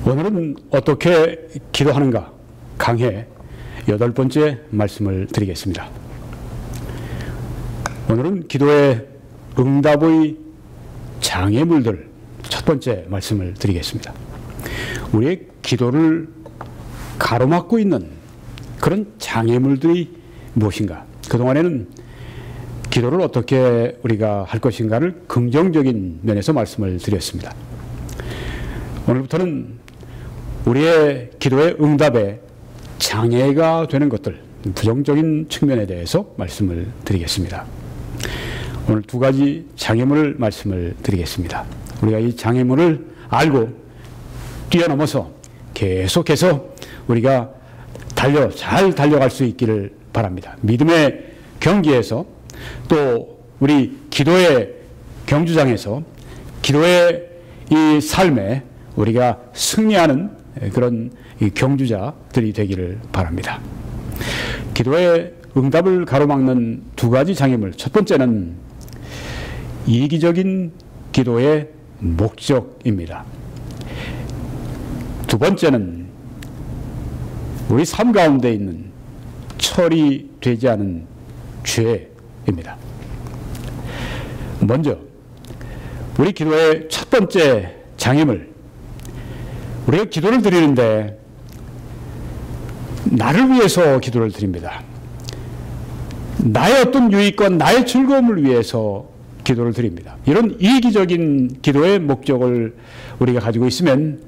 오늘은 어떻게 기도하는가 강해 8번째 말씀을 드리겠습니다. 오늘은 기도의 응답의 장애물들 첫 번째 말씀을 드리겠습니다. 우리의 기도를 가로막고 있는 그런 장애물들이 무엇인가? 그동안에는 기도를 어떻게 우리가 할 것인가를 긍정적인 면에서 말씀을 드렸습니다. 오늘부터는 우리의 기도의 응답에 장애가 되는 것들, 부정적인 측면에 대해서 말씀을 드리겠습니다. 오늘 두 가지 장애물 말씀을 드리겠습니다. 우리가 이 장애물을 알고 뛰어넘어서 계속해서 우리가 잘 달려갈 수 있기를 바랍니다. 믿음의 경기에서 또 우리 기도의 경주장에서 기도의 이 삶에 우리가 승리하는 그런 경주자들이 되기를 바랍니다. 기도의 응답을 가로막는 두 가지 장애물. 첫 번째는 이기적인 기도의 목적입니다. 두 번째는 우리 삶 가운데 있는 처리되지 않은 죄입니다. 먼저 우리 기도의 첫 번째 장애물, 우리가 기도를 드리는데 나를 위해서 기도를 드립니다. 나의 어떤 유익과 나의 즐거움을 위해서 기도를 드립니다. 이런 이기적인 기도의 목적을 우리가 가지고 있으면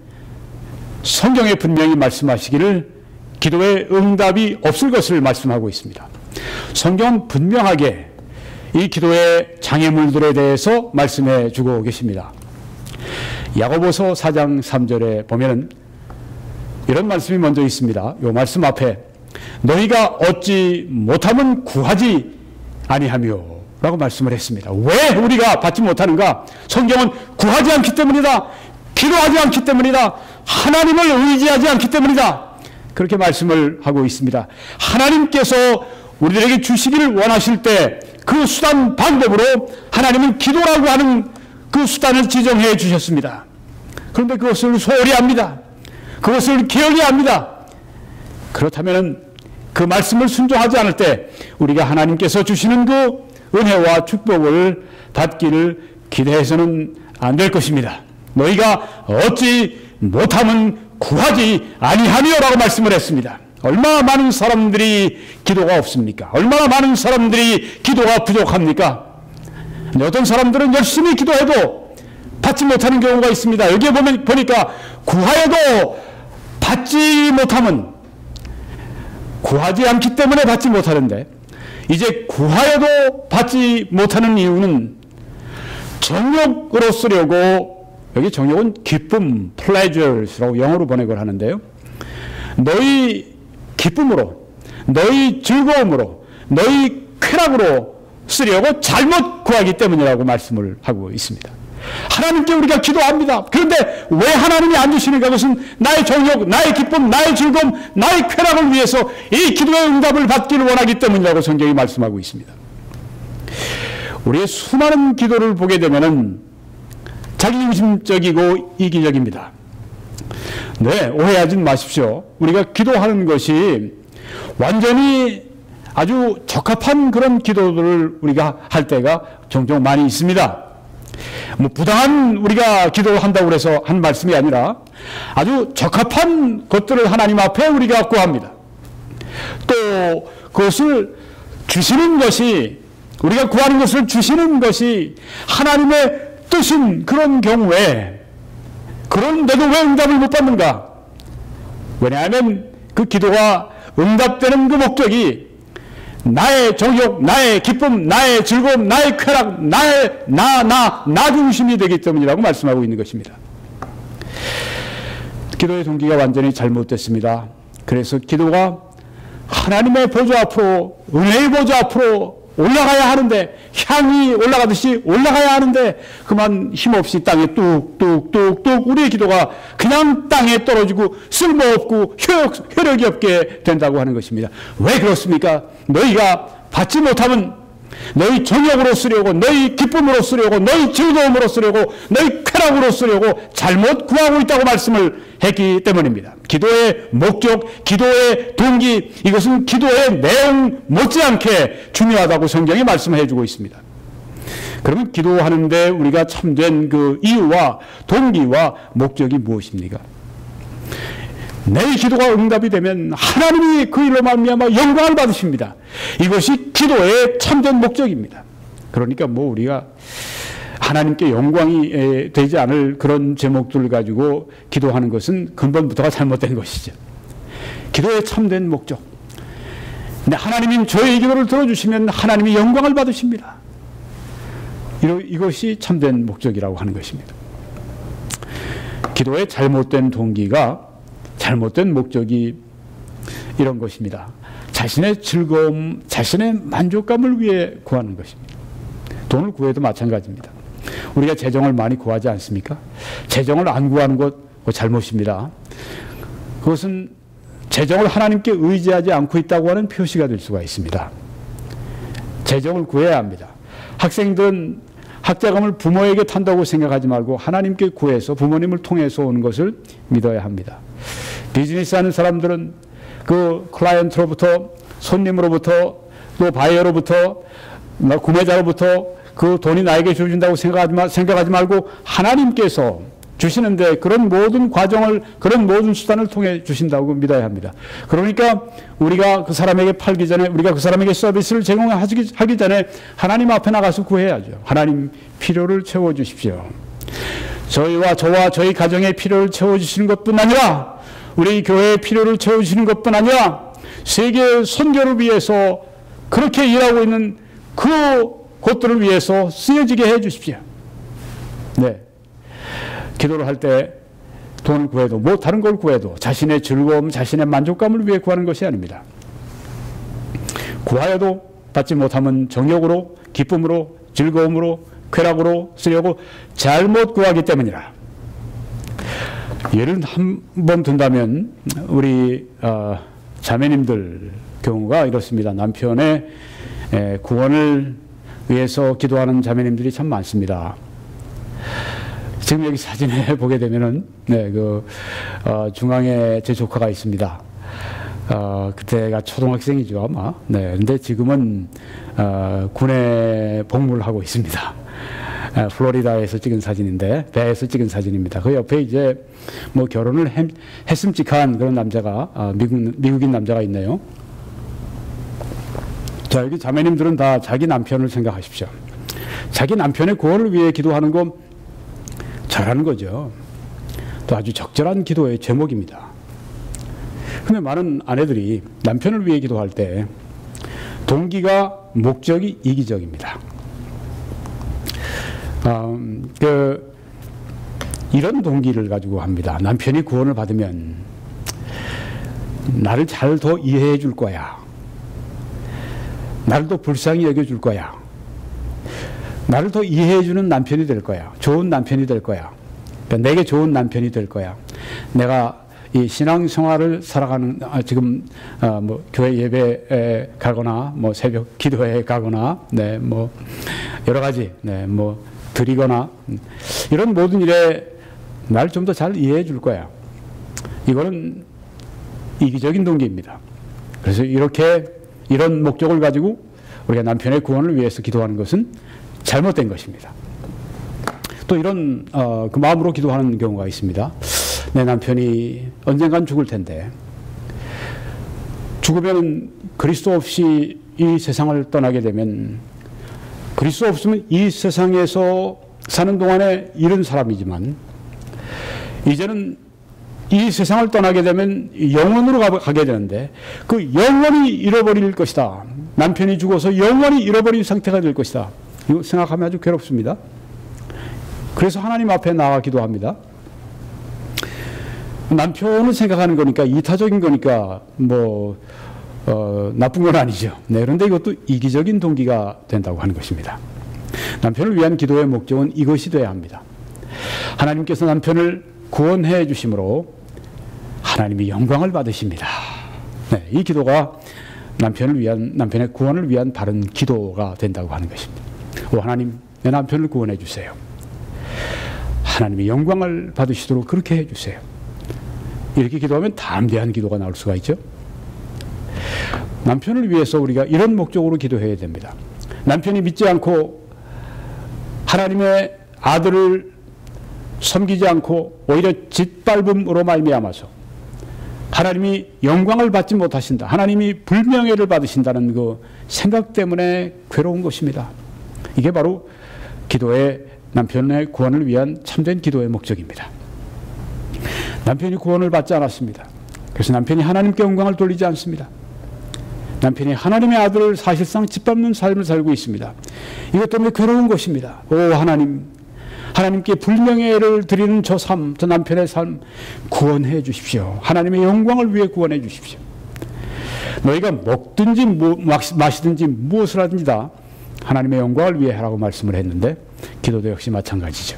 성경에 분명히 말씀하시기를 기도의 응답이 없을 것을 말씀하고 있습니다. 성경은 분명하게 이 기도의 장애물들에 대해서 말씀해 주고 계십니다. 야고보서 4장 3절에 보면은 이런 말씀이 먼저 있습니다. 이 말씀 앞에 너희가 얻지 못하면 구하지 아니하며 라고 말씀을 했습니다. 왜 우리가 받지 못하는가? 성경은 구하지 않기 때문이다. 기도하지 않기 때문이다. 하나님을 의지하지 않기 때문이다. 그렇게 말씀을 하고 있습니다. 하나님께서 우리들에게 주시기를 원하실 때 그 수단 방법으로 하나님은 기도라고 하는 그 수단을 지정해 주셨습니다. 그런데 그것을 소홀히 합니다. 그것을 게을리 합니다. 그렇다면 그 말씀을 순종하지 않을 때 우리가 하나님께서 주시는 그 은혜와 축복을 받기를 기대해서는 안 될 것입니다. 너희가 얻지 못하면 구하지 아니하며 라고 말씀을 했습니다. 얼마나 많은 사람들이 기도가 없습니까? 얼마나 많은 사람들이 기도가 부족합니까? 어떤 사람들은 열심히 기도해도 받지 못하는 경우가 있습니다. 여기에 보니까 구하여도 받지 못하면 구하지 않기 때문에 받지 못하는데 이제 구하여도 받지 못하는 이유는 정욕으로 쓰려고, 여기 정욕은 기쁨, pleasures라고 영어로 번역을 하는데요. 너희 기쁨으로, 너희 즐거움으로, 너희 쾌락으로 쓰려고 잘못 구하기 때문이라고 말씀을 하고 있습니다. 하나님께 우리가 기도합니다. 그런데 왜 하나님이 안 주시는가? 그것은 나의 정욕, 나의 기쁨, 나의 즐거움, 나의 쾌락을 위해서 이 기도의 응답을 받기를 원하기 때문이라고 성경이 말씀하고 있습니다. 우리의 수많은 기도를 보게 되면은 자기중심적이고 이기적입니다. 네, 오해하지 마십시오. 우리가 기도하는 것이 완전히 아주 적합한 그런 기도들을 우리가 할 때가 종종 많이 있습니다. 부당한 우리가 기도를 한다고 해서 한 말씀이 아니라 아주 적합한 것들을 하나님 앞에 우리가 구합니다. 또 그것을 주시는 것이, 우리가 구하는 것을 주시는 것이 하나님의 뜻인 그런 경우에, 그런데도 왜 응답을 못 받는가? 왜냐하면 그 기도가 응답되는 그 목적이 나의 정욕, 나의 기쁨, 나의 즐거움, 나의 쾌락, 나 중심이 되기 때문이라고 말씀하고 있는 것입니다. 기도의 동기가 완전히 잘못됐습니다. 그래서 기도가 하나님의 보좌 앞으로, 은혜의 보좌 앞으로 올라가야 하는데, 향이 올라가듯이 올라가야 하는데 그만 힘없이 땅에 뚝뚝뚝뚝 우리의 기도가 그냥 땅에 떨어지고 쓸모없고 효력이 없게 된다고 하는 것입니다. 왜 그렇습니까? 너희가 받지 못하면 너희 정욕으로 쓰려고, 너희 기쁨으로 쓰려고, 너희 즐거움으로 쓰려고, 너희 쾌락으로 쓰려고 잘못 구하고 있다고 말씀을 했기 때문입니다. 기도의 목적, 기도의 동기, 이것은 기도의 내용 못지않게 중요하다고 성경이 말씀해 주고 있습니다. 그러면 기도하는데 우리가 참된 그 이유와 동기와 목적이 무엇입니까? 내 기도가 응답이 되면 하나님이 그 일로 말미암아 영광을 받으십니다. 이것이 기도의 참된 목적입니다. 그러니까 뭐 우리가 하나님께 영광이 되지 않을 그런 제목들을 가지고 기도하는 것은 근본부터가 잘못된 것이죠. 기도의 참된 목적. 근데 하나님이 저의 기도를 들어주시면 하나님이 영광을 받으십니다. 이것이 참된 목적이라고 하는 것입니다. 기도의 잘못된 동기가, 잘못된 목적이 이런 것입니다. 자신의 즐거움, 자신의 만족감을 위해 구하는 것입니다. 돈을 구해도 마찬가지입니다. 우리가 재정을 많이 구하지 않습니까? 재정을 안 구하는 것 잘못입니다. 그것은 재정을 하나님께 의지하지 않고 있다고 하는 표시가 될 수가 있습니다. 재정을 구해야 합니다. 학생들은 학자금을 부모에게 탄다고 생각하지 말고 하나님께 구해서 부모님을 통해서 오는 것을 믿어야 합니다. 비즈니스 하는 사람들은 그 클라이언트로부터, 손님으로부터, 또 바이어로부터, 구매자로부터 그 돈이 나에게 주어진다고 생각하지 말고 하나님께서 주시는데 그런 모든 과정을, 그런 모든 수단을 통해 주신다고 믿어야 합니다. 그러니까 우리가 그 사람에게 팔기 전에, 우리가 그 사람에게 서비스를 제공하기 전에 하나님 앞에 나가서 구해야죠. 하나님, 필요를 채워주십시오. 저와 저희 가정의 필요를 채워주시는 것뿐 아니라 우리 교회의 필요를 채워주시는 것뿐 아니라 세계 선교를 위해서 그렇게 일하고 있는 그것들을 위해서 쓰여지게 해 주십시오. 네. 기도를 할 때 돈을 구해도, 뭐 다른 걸 구해도 자신의 즐거움, 자신의 만족감을 위해 구하는 것이 아닙니다. 구하여도 받지 못하면 정욕으로, 기쁨으로, 즐거움으로, 쾌락으로 쓰려고 잘못 구하기 때문이라. 예를 한번 든다면 우리 자매님들 경우가 이렇습니다. 남편의 구원을 위해서 기도하는 자매님들이 참 많습니다. 지금 여기 사진에 보게 되면은, 중앙에 제 조카가 있습니다. 그때가 초등학생이죠, 아마. 네. 근데 지금은, 군에 복무를 하고 있습니다. 플로리다에서 찍은 사진인데, 배에서 찍은 사진입니다. 그 옆에 이제, 뭐 결혼을 했음직한 그런 남자가, 미국인 남자가 있네요. 자, 여기 자매님들은 다 자기 남편을 생각하십시오. 자기 남편의 구원을 위해 기도하는 거, 잘하는 거죠. 또 아주 적절한 기도의 제목입니다. 근데 많은 아내들이 남편을 위해 기도할 때 동기가, 목적이 이기적입니다. 이런 동기를 가지고 합니다. 남편이 구원을 받으면 나를 잘 더 이해해 줄 거야. 나를 더 불쌍히 여겨줄 거야. 나를 더 이해해주는 남편이 될 거야. 좋은 남편이 될 거야. 그러니까 내게 좋은 남편이 될 거야. 내가 이 신앙생활을 살아가는, 지금, 뭐, 교회 예배에 가거나, 뭐, 새벽 기도회에 가거나, 네, 뭐, 여러 가지, 네, 뭐, 드리거나, 이런 모든 일에 나를 좀 더 잘 이해해 줄 거야. 이거는 이기적인 동기입니다. 그래서 이런 목적을 가지고 우리가 남편의 구원을 위해서 기도하는 것은 잘못된 것입니다. 또 이런 그 마음으로 기도하는 경우가 있습니다. 내 남편이 언젠간 죽을 텐데 죽으면 그리스도 없이 이 세상을 떠나게 되면, 그리스도 없으면 이 세상에서 사는 동안에 잃은 사람이지만 이제는 이 세상을 떠나게 되면 영원으로 가게 되는데 그 영원히 잃어버릴 것이다. 남편이 죽어서 영원히 잃어버린 상태가 될 것이다. 이거 생각하면 아주 괴롭습니다. 그래서 하나님 앞에 나와 기도합니다. 남편을 생각하는 거니까, 이타적인 거니까 뭐 나쁜 건 아니죠. 네, 그런데 이것도 이기적인 동기가 된다고 하는 것입니다. 남편을 위한 기도의 목적은 이것이 되어야 합니다. 하나님께서 남편을 구원해 주심으로 하나님이 영광을 받으십니다. 네, 이 기도가 남편의 구원을 위한 바른 기도가 된다고 하는 것입니다. 오 하나님, 내 남편을 구원해 주세요. 하나님의 영광을 받으시도록 그렇게 해 주세요. 이렇게 기도하면 담대한 기도가 나올 수가 있죠. 남편을 위해서 우리가 이런 목적으로 기도해야 됩니다. 남편이 믿지 않고 하나님의 아들을 섬기지 않고 오히려 짓밟음으로 말미암아서 하나님이 영광을 받지 못하신다, 하나님이 불명예를 받으신다는 그 생각 때문에 괴로운 것입니다. 이게 바로 기도의, 남편의 구원을 위한 참된 기도의 목적입니다. 남편이 구원을 받지 않았습니다. 그래서 남편이 하나님께 영광을 돌리지 않습니다. 남편이 하나님의 아들을 사실상 짓밟는 삶을 살고 있습니다. 이것 때문에 괴로운 것입니다. 오 하나님, 하나님께 불명예를 드리는 저 삶, 저 남편의 삶 구원해 주십시오. 하나님의 영광을 위해 구원해 주십시오. 너희가 먹든지 마시든지 무엇을 하든지 다 하나님의 영광을 위해 하라고 말씀을 했는데, 기도도 역시 마찬가지죠.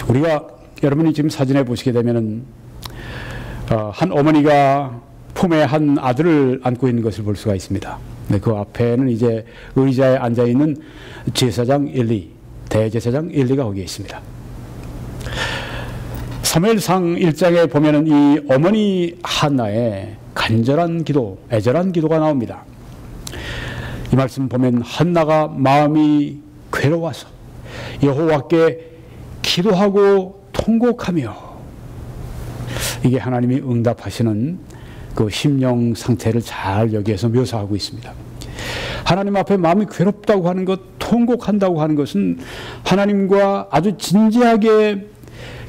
우리가, 여러분이 지금 사진에 보시게 되면은 한 어머니가 품에 한 아들을 안고 있는 것을 볼 수가 있습니다. 네, 그 앞에는 이제 의자에 앉아 있는 제사장 엘리, 대제사장 엘리가 거기에 있습니다. 사무엘상 1장에 보면은 이 어머니 한나의 간절한 기도, 애절한 기도가 나옵니다. 이 말씀 보면 한나가 마음이 괴로워서 여호와께 기도하고 통곡하며, 이게 하나님이 응답하시는 그 심령 상태를 잘 여기에서 묘사하고 있습니다. 하나님 앞에 마음이 괴롭다고 하는 것, 통곡한다고 하는 것은 하나님과 아주 진지하게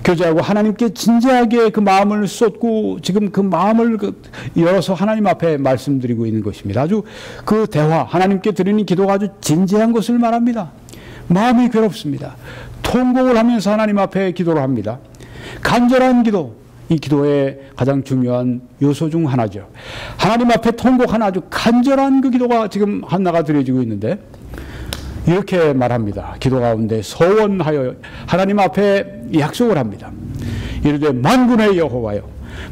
교제하고 하나님께 진지하게 그 마음을 쏟고 지금 그 마음을 열어서 하나님 앞에 말씀드리고 있는 것입니다. 아주 그 대화, 하나님께 드리는 기도가 아주 진지한 것을 말합니다. 마음이 괴롭습니다. 통곡을 하면서 하나님 앞에 기도를 합니다. 간절한 기도, 이 기도의 가장 중요한 요소 중 하나죠. 하나님 앞에 통곡하는 아주 간절한 그 기도가 지금 한나가 드려지고 있는데, 이렇게 말합니다. 기도 가운데 서원하여 하나님 앞에 약속을 합니다. 이르되 만군의 여호와여,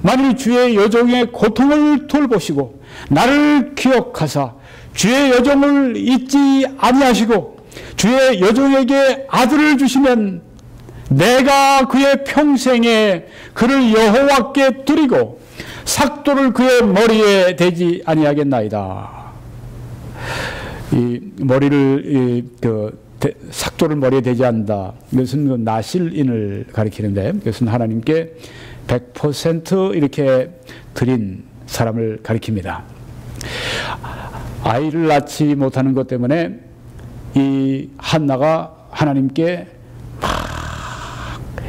만일 주의 여종의 고통을 돌보시고 나를 기억하사 주의 여종을 잊지 아니하시고 주의 여종에게 아들을 주시면 내가 그의 평생에 그를 여호와께 드리고 삭도를 그의 머리에 대지 아니하겠나이다. 이 머리를 삭도를 머리에 대지 않는다. 이것은 그 나실인을 가리키는데, 이것은 하나님께 100% 이렇게 드린 사람을 가리킵니다. 아이를 낳지 못하는 것 때문에 이 한나가 하나님께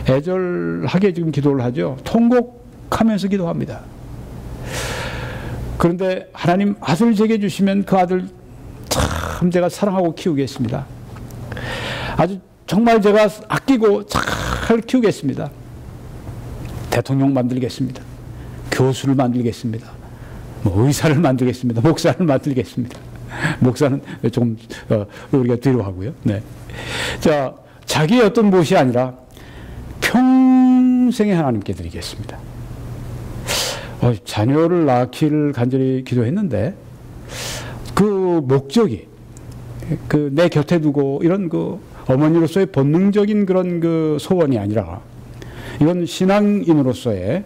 애절하게 지금 기도를 하죠. 통곡하면서 기도합니다. 그런데 하나님 아들 제게 주시면 그 아들 참 제가 사랑하고 키우겠습니다. 아주 정말 제가 아끼고 잘 키우겠습니다. 대통령 만들겠습니다. 교수를 만들겠습니다. 의사를 만들겠습니다. 목사를 만들겠습니다. 목사는 조금 우리가 뒤로 하고요. 네. 자, 자기의 어떤 무엇이 아니라 평생에 하나님께 드리겠습니다. 자녀를 낳기를 간절히 기도했는데 그 목적이 내 곁에 두고 이런 그 어머니로서의 본능적인 그런 그 소원이 아니라 이건 신앙인으로서의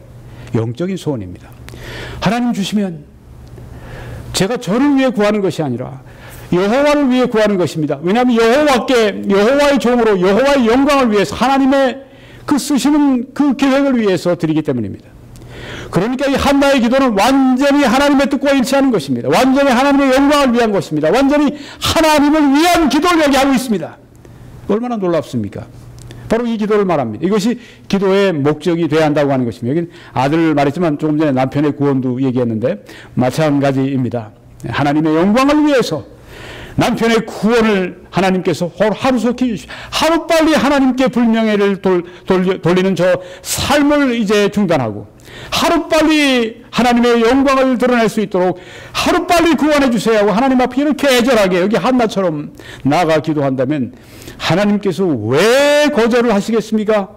영적인 소원입니다. 하나님 주시면 제가 저를 위해 구하는 것이 아니라 여호와를 위해 구하는 것입니다. 왜냐하면 여호와의 종으로 여호와의 영광을 위해서 하나님의 그 쓰시는 그 계획을 위해서 드리기 때문입니다. 그러니까 이 한나의 기도는 완전히 하나님의 뜻과 일치하는 것입니다. 완전히 하나님의 영광을 위한 것입니다. 완전히 하나님을 위한 기도를 여기 하고 있습니다. 얼마나 놀랍습니까? 바로 이 기도를 말합니다. 이것이 기도의 목적이 되어야 한다고 하는 것입니다. 여기는 아들을 말했지만 조금 전에 남편의 구원도 얘기했는데 마찬가지입니다. 하나님의 영광을 위해서 남편의 구원을 하나님께서 하루속히 주십시오. 하루빨리 하나님께 불명예를 돌리는 저 삶을 이제 중단하고 하루빨리 하나님의 영광을 드러낼 수 있도록 하루빨리 구원해 주세요 하고 하나님 앞에 이렇게 애절하게 여기 한나처럼 나아가 기도한다면 하나님께서 왜 거절을 하시겠습니까?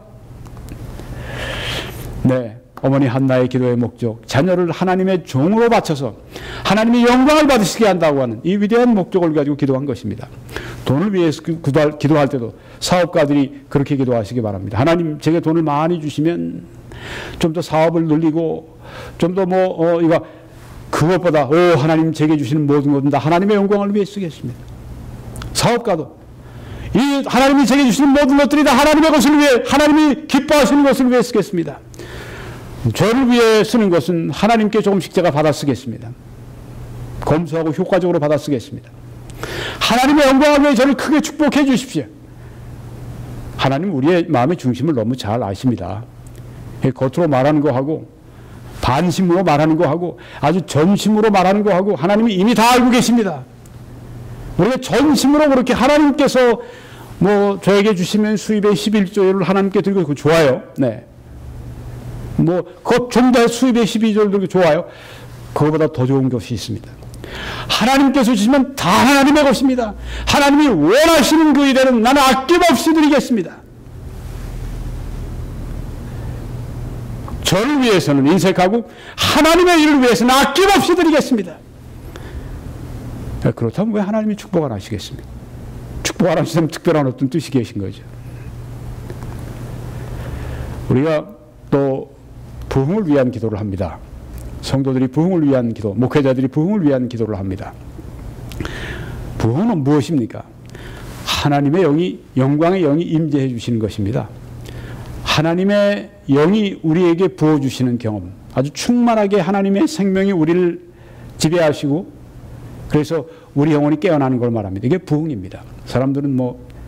네, 어머니 한나의 기도의 목적, 자녀를 하나님의 종으로 바쳐서 하나님의 영광을 받으시게 한다고 하는 이 위대한 목적을 가지고 기도한 것입니다. 돈을 위해서 기도할 때도 사업가들이 그렇게 기도하시기 바랍니다. 하나님, 제게 돈을 많이 주시면 좀 더 사업을 늘리고 좀 더 이거 그것보다 하나님 제게 주시는 모든 것은 다 하나님의 영광을 위해 쓰겠습니다. 사업가도 이 하나님이 제게 주시는 모든 것들이 다 하나님의 것을 위해, 하나님이 기뻐하시는 것을 위해 쓰겠습니다. 저를 위해 쓰는 것은 하나님께 조금씩 제가 받아 쓰겠습니다. 검소하고 효과적으로 받아 쓰겠습니다. 하나님의 영광을 위해 저를 크게 축복해 주십시오. 하나님 우리의 마음의 중심을 너무 잘 아십니다. 겉으로 말하는 거하고 반심으로 말하는 거하고 아주 전심으로 말하는 거하고 하나님이 이미 다 알고 계십니다. 우리가 전심으로 그렇게 하나님께서 저에게 주시면 수입의 11조를 하나님께 드리고 그거 좋아요. 네. 좀 더 수입의 12조를 드리고 좋아요. 그거보다 더 좋은 것이 있습니다. 하나님께서 주시면 다 하나님의 것입니다. 하나님이 원하시는 그 일에는 나는 아낌없이 드리겠습니다. 저를 위해서는 인색하고 하나님의 일을 위해서는 아낌없이 드리겠습니다. 그렇다면 왜 하나님이 축복 안 하시겠습니까? 축복 안 하시면 특별한 어떤 뜻이 계신 거죠. 우리가 또 부흥을 위한 기도를 합니다. 성도들이 부흥을 위한 기도, 목회자들이 부흥을 위한 기도를 합니다. 부흥은 무엇입니까? 하나님의 영이, 영광의 영이 임재해 주시는 것입니다. 하나님의 영이 우리에게 부어주시는 경험, 아주 충만하게 하나님의 생명이 우리를 지배하시고 그래서 우리 영혼이 깨어나는 걸 말합니다. 이게 부흥입니다. 사람들은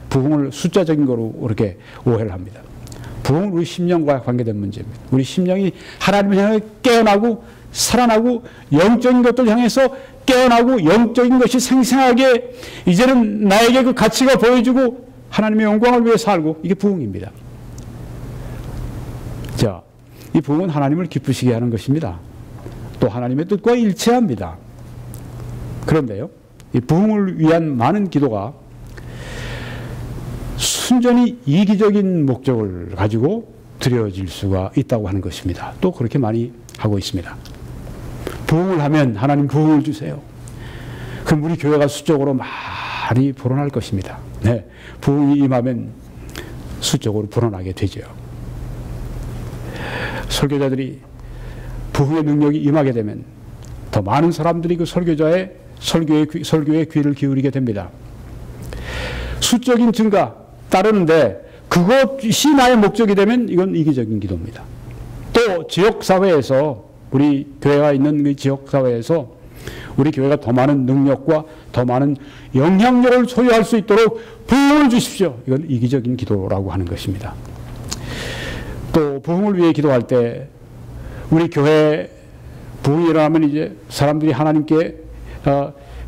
부흥을 숫자적인 거로 그렇게 오해를 합니다. 부흥은 우리 심령과 관계된 문제입니다. 우리 심령이 하나님을 향해 깨어나고 살아나고 영적인 것들 향해서 깨어나고 영적인 것이 생생하게 이제는 나에게 그 가치가 보여주고 하나님의 영광을 위해 살고, 이게 부흥입니다. 자, 이 부흥은 하나님을 기쁘시게 하는 것입니다. 또 하나님의 뜻과 일치합니다. 그런데요, 이 부흥을 위한 많은 기도가 순전히 이기적인 목적을 가지고 드려질 수가 있다고 하는 것입니다. 또 그렇게 많이 하고 있습니다. 부흥을 하면 하나님 부흥을 주세요. 그럼 우리 교회가 수적으로 많이 불어날 것입니다. 네, 부흥이 임하면 수적으로 불어나게 되죠. 설교자들이 부흥의 능력이 임하게 되면 더 많은 사람들이 그 설교에 귀를 기울이게 됩니다. 수적인 증가 따르는데 그것이 나의 목적이 되면 이건 이기적인 기도입니다. 또 지역사회에서, 우리 교회가 있는 그 지역사회에서 우리 교회가 더 많은 능력과 더 많은 영향력을 소유할 수 있도록 부흥을 주십시오. 이건 이기적인 기도라고 하는 것입니다. 또 부흥을 위해 기도할 때 우리 교회 부흥이 일어나면 이제 사람들이 하나님께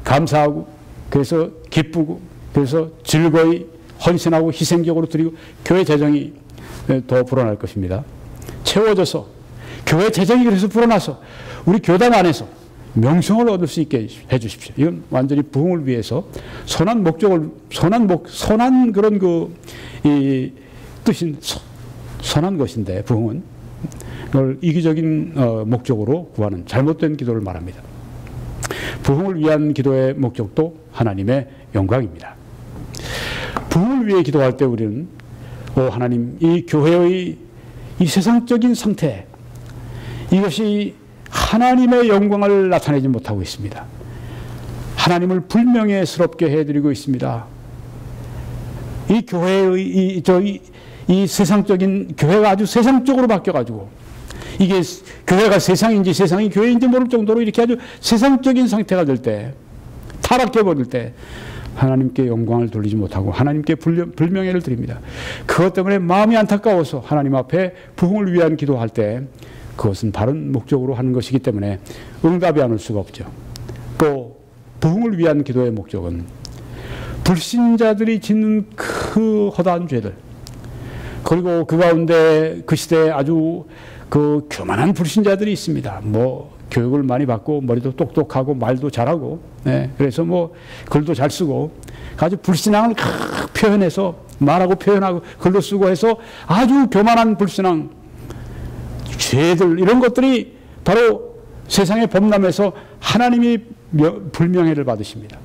감사하고 그래서 기쁘고 그래서 즐거이 헌신하고 희생적으로 드리고 교회 재정이 더 불어날 것입니다. 채워져서 교회 재정이 그래서 불어나서 우리 교단 안에서 명성을 얻을 수 있게 해주십시오. 이건 완전히 부흥을 위해서 선한 목적을, 선한 그런 이 뜻인 선한 것인데, 부흥은 이걸 이기적인 목적으로 구하는 잘못된 기도를 말합니다. 부흥을 위한 기도의 목적도 하나님의 영광입니다. 부흥을 위해 기도할 때 우리는 하나님, 이 교회의 이 세상적인 상태, 이것이 하나님의 영광을 나타내지 못하고 있습니다. 하나님을 불명예스럽게 해드리고 있습니다. 이 교회의 이 세상적인, 교회가 아주 세상적으로 바뀌어가지고 이게 교회가 세상인지 세상이 교회인지 모를 정도로 이렇게 아주 세상적인 상태가 될 때, 타락해버릴 때 하나님께 영광을 돌리지 못하고 하나님께 불명예를 드립니다. 그것 때문에 마음이 안타까워서 하나님 앞에 부흥을 위한 기도할 때 그것은 바른 목적으로 하는 것이기 때문에 응답이 안 올 수가 없죠. 또 부흥을 위한 기도의 목적은 불신자들이 짓는 그 허다한 죄들, 그리고 그 가운데 그 시대에 아주 그 교만한 불신자들이 있습니다. 교육을 많이 받고 머리도 똑똑하고 말도 잘하고, 그래서 글도 잘 쓰고 아주 불신앙을 표현해서 말하고 표현하고 글도 쓰고 해서 아주 교만한 불신앙, 죄들 이런 것들이 바로 세상의 범람에서 하나님이 불명예를 받으십니다.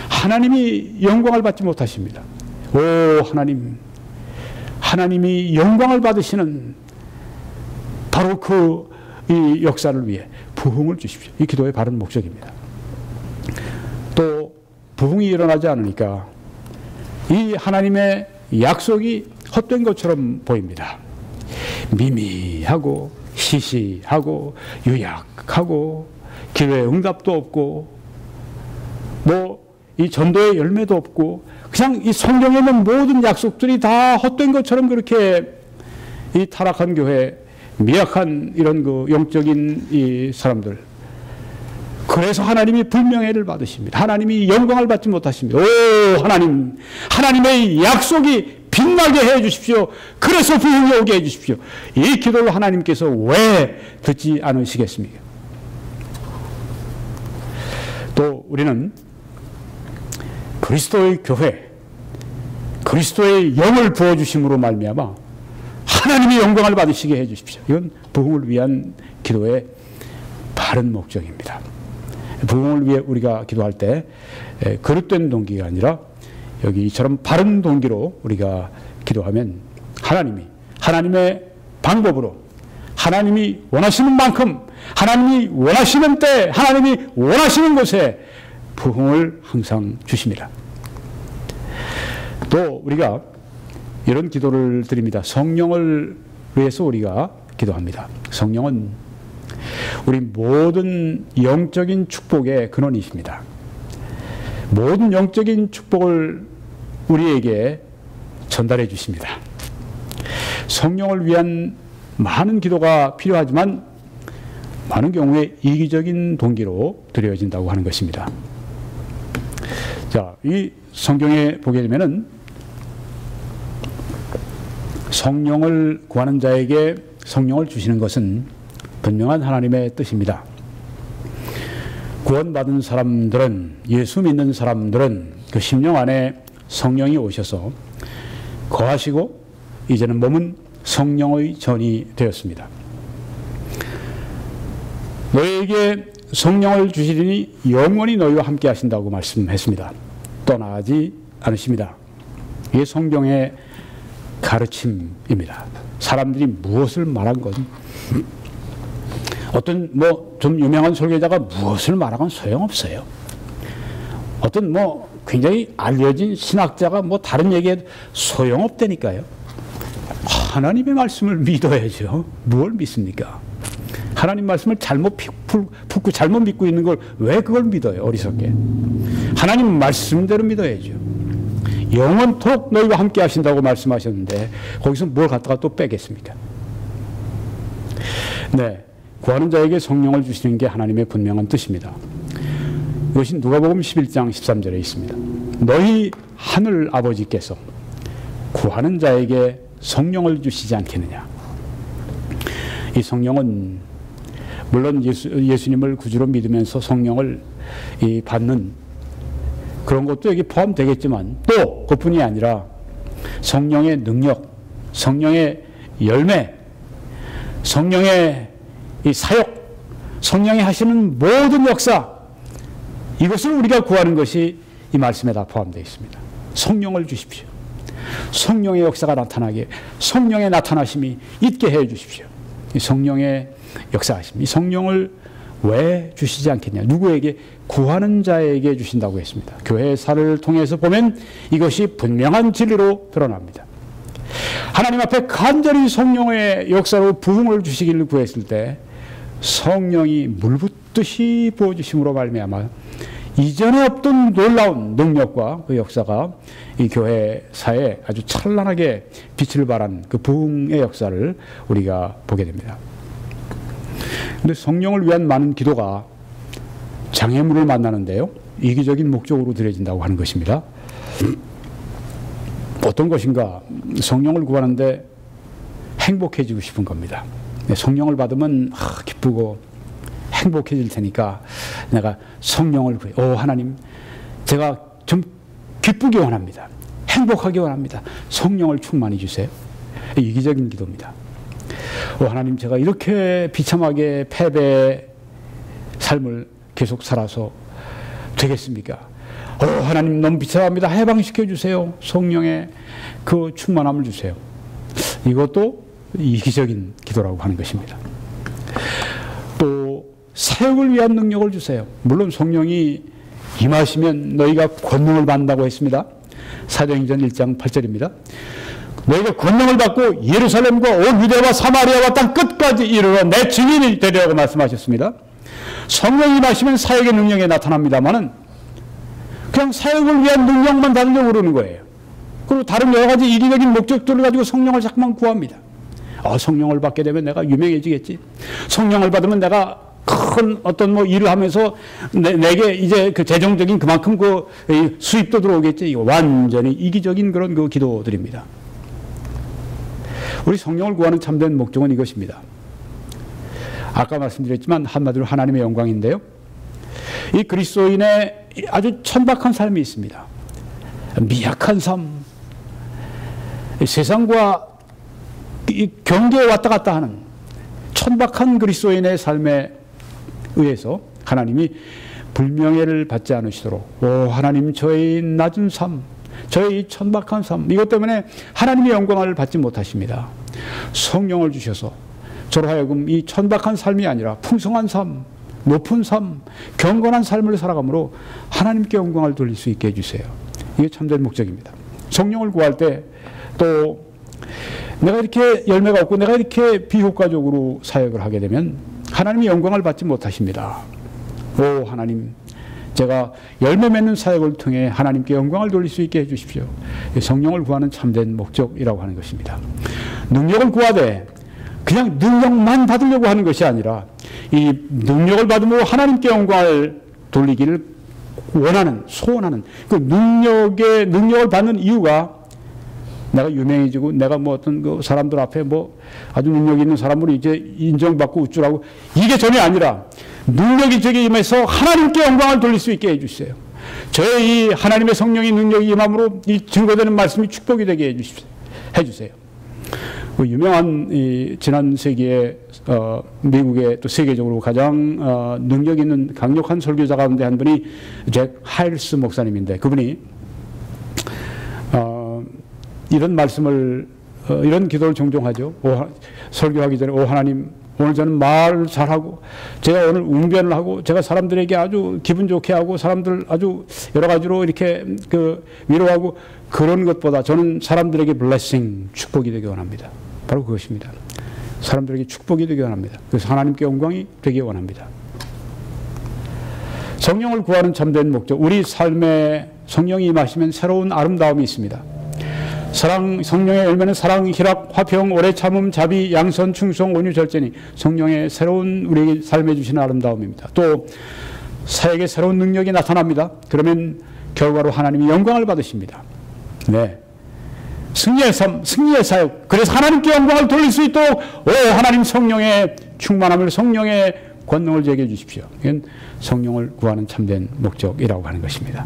하나님이 영광을 받지 못하십니다. 오 하나님, 하나님이 영광을 받으시는 바로 그 이 역사를 위해 부흥을 주십시오. 이 기도의 바른 목적입니다. 또 부흥이 일어나지 않으니까 이 하나님의 약속이 헛된 것처럼 보입니다. 미미하고 시시하고 유약하고 기도의 응답도 없고 뭐 이 전도의 열매도 없고 그냥 이 성경에 있는 모든 약속들이 다 헛된 것처럼 그렇게 이 타락한 교회, 미약한 이런 그 영적인 이 사람들, 그래서 하나님이 불명예를 받으십니다. 하나님이 영광을 받지 못하십니다. 오 하나님, 하나님의 약속이 빛나게 해 주십시오. 그래서 부흥이 오게 해 주십시오. 이 기도를 하나님께서 왜 듣지 않으시겠습니까? 또 우리는 그리스도의 교회, 그리스도의 영을 부어주심으로 말미암아 하나님이 영광을 받으시게 해 주십시오. 이건 부흥을 위한 기도의 바른 목적입니다. 부흥을 위해 우리가 기도할 때 그릇된 동기가 아니라 여기 이처럼 바른 동기로 우리가 기도하면 하나님이 하나님의 방법으로 하나님이 원하시는 만큼 하나님이 원하시는 때 하나님이 원하시는 곳에 부흥을 항상 주십니다. 또 우리가 이런 기도를 드립니다. 성령을 위해서 우리가 기도합니다. 성령은 우리 모든 영적인 축복의 근원이십니다. 모든 영적인 축복을 우리에게 전달해 주십니다. 성령을 위한 많은 기도가 필요하지만 많은 경우에 이기적인 동기로 드려진다고 하는 것입니다. 자, 이 성경에 보게 되면은 성령을 구하는 자에게 성령을 주시는 것은 분명한 하나님의 뜻입니다. 구원받은 사람들은, 예수 믿는 사람들은 그 심령 안에 성령이 오셔서 거하시고 이제는 몸은 성령의 전이 되었습니다. 너희에게 성령을 주시리니 영원히 너희와 함께 하신다고 말씀했습니다. 떠나지 않으십니다. 이게 성경의 가르침입니다. 사람들이 무엇을 말한 건 어떤 뭐 좀 유명한 설교자가 무엇을 말하건 소용없어요. 어떤 뭐 굉장히 알려진 신학자가 뭐 다른 얘기해도 소용없다니까요. 하나님의 말씀을 믿어야죠. 뭘 믿습니까? 하나님 말씀을 잘못 품고 잘못 믿고 있는 걸 왜 그걸 믿어요? 어리석게. 하나님 말씀대로 믿어야죠. 영원토록 너희와 함께 하신다고 말씀하셨는데 거기서 뭘 갖다가 또 빼겠습니까? 네, 구하는 자에게 성령을 주시는 게 하나님의 분명한 뜻입니다. 이것이 누가복음 11장 13절에 있습니다. 너희 하늘 아버지께서 구하는 자에게 성령을 주시지 않겠느냐. 이 성령은 물론 예수님을 구주로 믿으면서 성령을 받는 그런 것도 여기 포함되겠지만 또 그뿐이 아니라 성령의 능력, 성령의 열매, 성령의 이 사역, 성령이 하시는 모든 역사, 이것을 우리가 구하는 것이 이 말씀에 다 포함되어 있습니다. 성령을 주십시오. 성령의 역사가 나타나게, 성령의 나타나심이 있게 해 주십시오. 이 성령의 역사하심, 이 성령을 왜 주시지 않겠냐? 누구에게? 구하는 자에게 주신다고 했습니다. 교회사를 통해서 보면 이것이 분명한 진리로 드러납니다. 하나님 앞에 간절히 성령의 역사로 부흥을 주시기를 구했을 때 성령이 물붓듯이 부어주심으로 말미암아 이전에 없던 놀라운 능력과 그 역사가 이 교회사에 아주 찬란하게 빛을 발한 그 부흥의 역사를 우리가 보게 됩니다. 그런데 성령을 위한 많은 기도가 장애물을 만나는데요, 이기적인 목적으로 드려진다고 하는 것입니다. 어떤 것인가? 성령을 구하는데 행복해지고 싶은 겁니다. 성령을 받으면 기쁘고 행복해질 테니까 내가 성령을 구해. 오 하나님, 제가 좀 기쁘기 원합니다. 행복하기 원합니다. 성령을 충만히 주세요. 이기적인 기도입니다. 하나님, 제가 이렇게 비참하게 패배의 삶을 계속 살아서 되겠습니까? 하나님, 너무 비참합니다. 해방시켜 주세요. 성령의 그 충만함을 주세요. 이것도 이기적인 기도라고 하는 것입니다. 또 사역을 위한 능력을 주세요. 물론 성령이 임하시면 너희가 권능을 받는다고 했습니다. 사도행전 1장 8절입니다. 너희가 권능을 받고 예루살렘과 온 유대와 사마리아와 땅 끝까지 이르러 내 증인이 되리라고 말씀하셨습니다. 성령이 임하시면 사역의 능력이 나타납니다만은 그냥 사역을 위한 능력만 받으려고 그러는 거예요. 그리고 다른 여러 가지 이기적인 목적들을 가지고 성령을 자꾸만 구합니다. 성령을 받게 되면 내가 유명해지겠지. 성령을 받으면 내가 큰 어떤 뭐 일을 하면서 내게 이제 그 재정적인 그만큼 그 수입도 들어오겠지. 이거 완전히 이기적인 그런 그 기도들입니다. 우리 성령을 구하는 참된 목적은 이것입니다. 아까 말씀드렸지만 한마디로 하나님의 영광인데요. 이 그리스도인의 아주 천박한 삶이 있습니다. 미약한 삶, 세상과 이 경계에 왔다 갔다 하는 천박한 그리스도인의 삶에 의해서 하나님이 불명예를 받지 않으시도록 하나님, 저의 낮은 삶, 저의 천박한 삶, 이것 때문에 하나님의 영광을 받지 못하십니다. 성령을 주셔서 저로 하여금 이 천박한 삶이 아니라 풍성한 삶, 높은 삶, 경건한 삶을 살아감으로 하나님께 영광을 돌릴 수 있게 해주세요. 이게 참된 목적입니다. 성령을 구할 때 또 내가 이렇게 열매가 없고 내가 이렇게 비효과적으로 사역을 하게 되면 하나님이 영광을 받지 못하십니다. 하나님, 제가 열매 맺는 사역을 통해 하나님께 영광을 돌릴 수 있게 해주십시오. 성령을 구하는 참된 목적이라고 하는 것입니다. 능력을 구하되 그냥 능력만 받으려고 하는 것이 아니라 이 능력을 받음으로 하나님께 영광을 돌리기를 원하는, 소원하는 그 능력을 받는 이유가 내가 유명해지고 내가 뭐 어떤 그 사람들 앞에 뭐 아주 능력 있는 사람으로 이제 인정받고 우쭐하고, 이게 전혀 아니라 능력이 저기 임해서 하나님께 영광을 돌릴 수 있게 해주세요. 저의 이 하나님의 성령의 능력이 임함으로 이 증거되는 말씀이 축복이 되게 해주세요. 그 유명한 지난 세기에 미국의 또 세계적으로 가장 능력 있는 강력한 설교자 가운데 한 분이 잭 하일스 목사님인데, 그분이 이런 말씀을 이런 기도를 종종 하죠. 설교하기 전에 하나님, 오늘 저는 말을 잘하고 제가 오늘 웅변을 하고 제가 사람들에게 아주 기분 좋게 하고 사람들 아주 여러 가지로 이렇게 그 위로하고, 그런 것보다 저는 사람들에게 블레싱, 축복이 되기 원합니다. 바로 그것입니다. 사람들에게 축복이 되기 원합니다. 그래서 하나님께 영광이 되기 원합니다. 성령을 구하는 참된 목적, 우리 삶에 성령이 임하시면 새로운 아름다움이 있습니다. 성령의 열매는 사랑, 희락, 화평, 오래 참음, 자비, 양선, 충성, 온유, 절제니 성령의 새로운 우리 삶에 주시는 아름다움입니다. 또 사역에 새로운 능력이 나타납니다. 그러면 결과로 하나님이 영광을 받으십니다. 네, 승리의 삶, 승리의 사역. 그래서 하나님께 영광을 돌릴 수 있도록 하나님 성령의 충만함을, 성령의 권능을 제게 해주십시오. 이건 성령을 구하는 참된 목적이라고 하는 것입니다.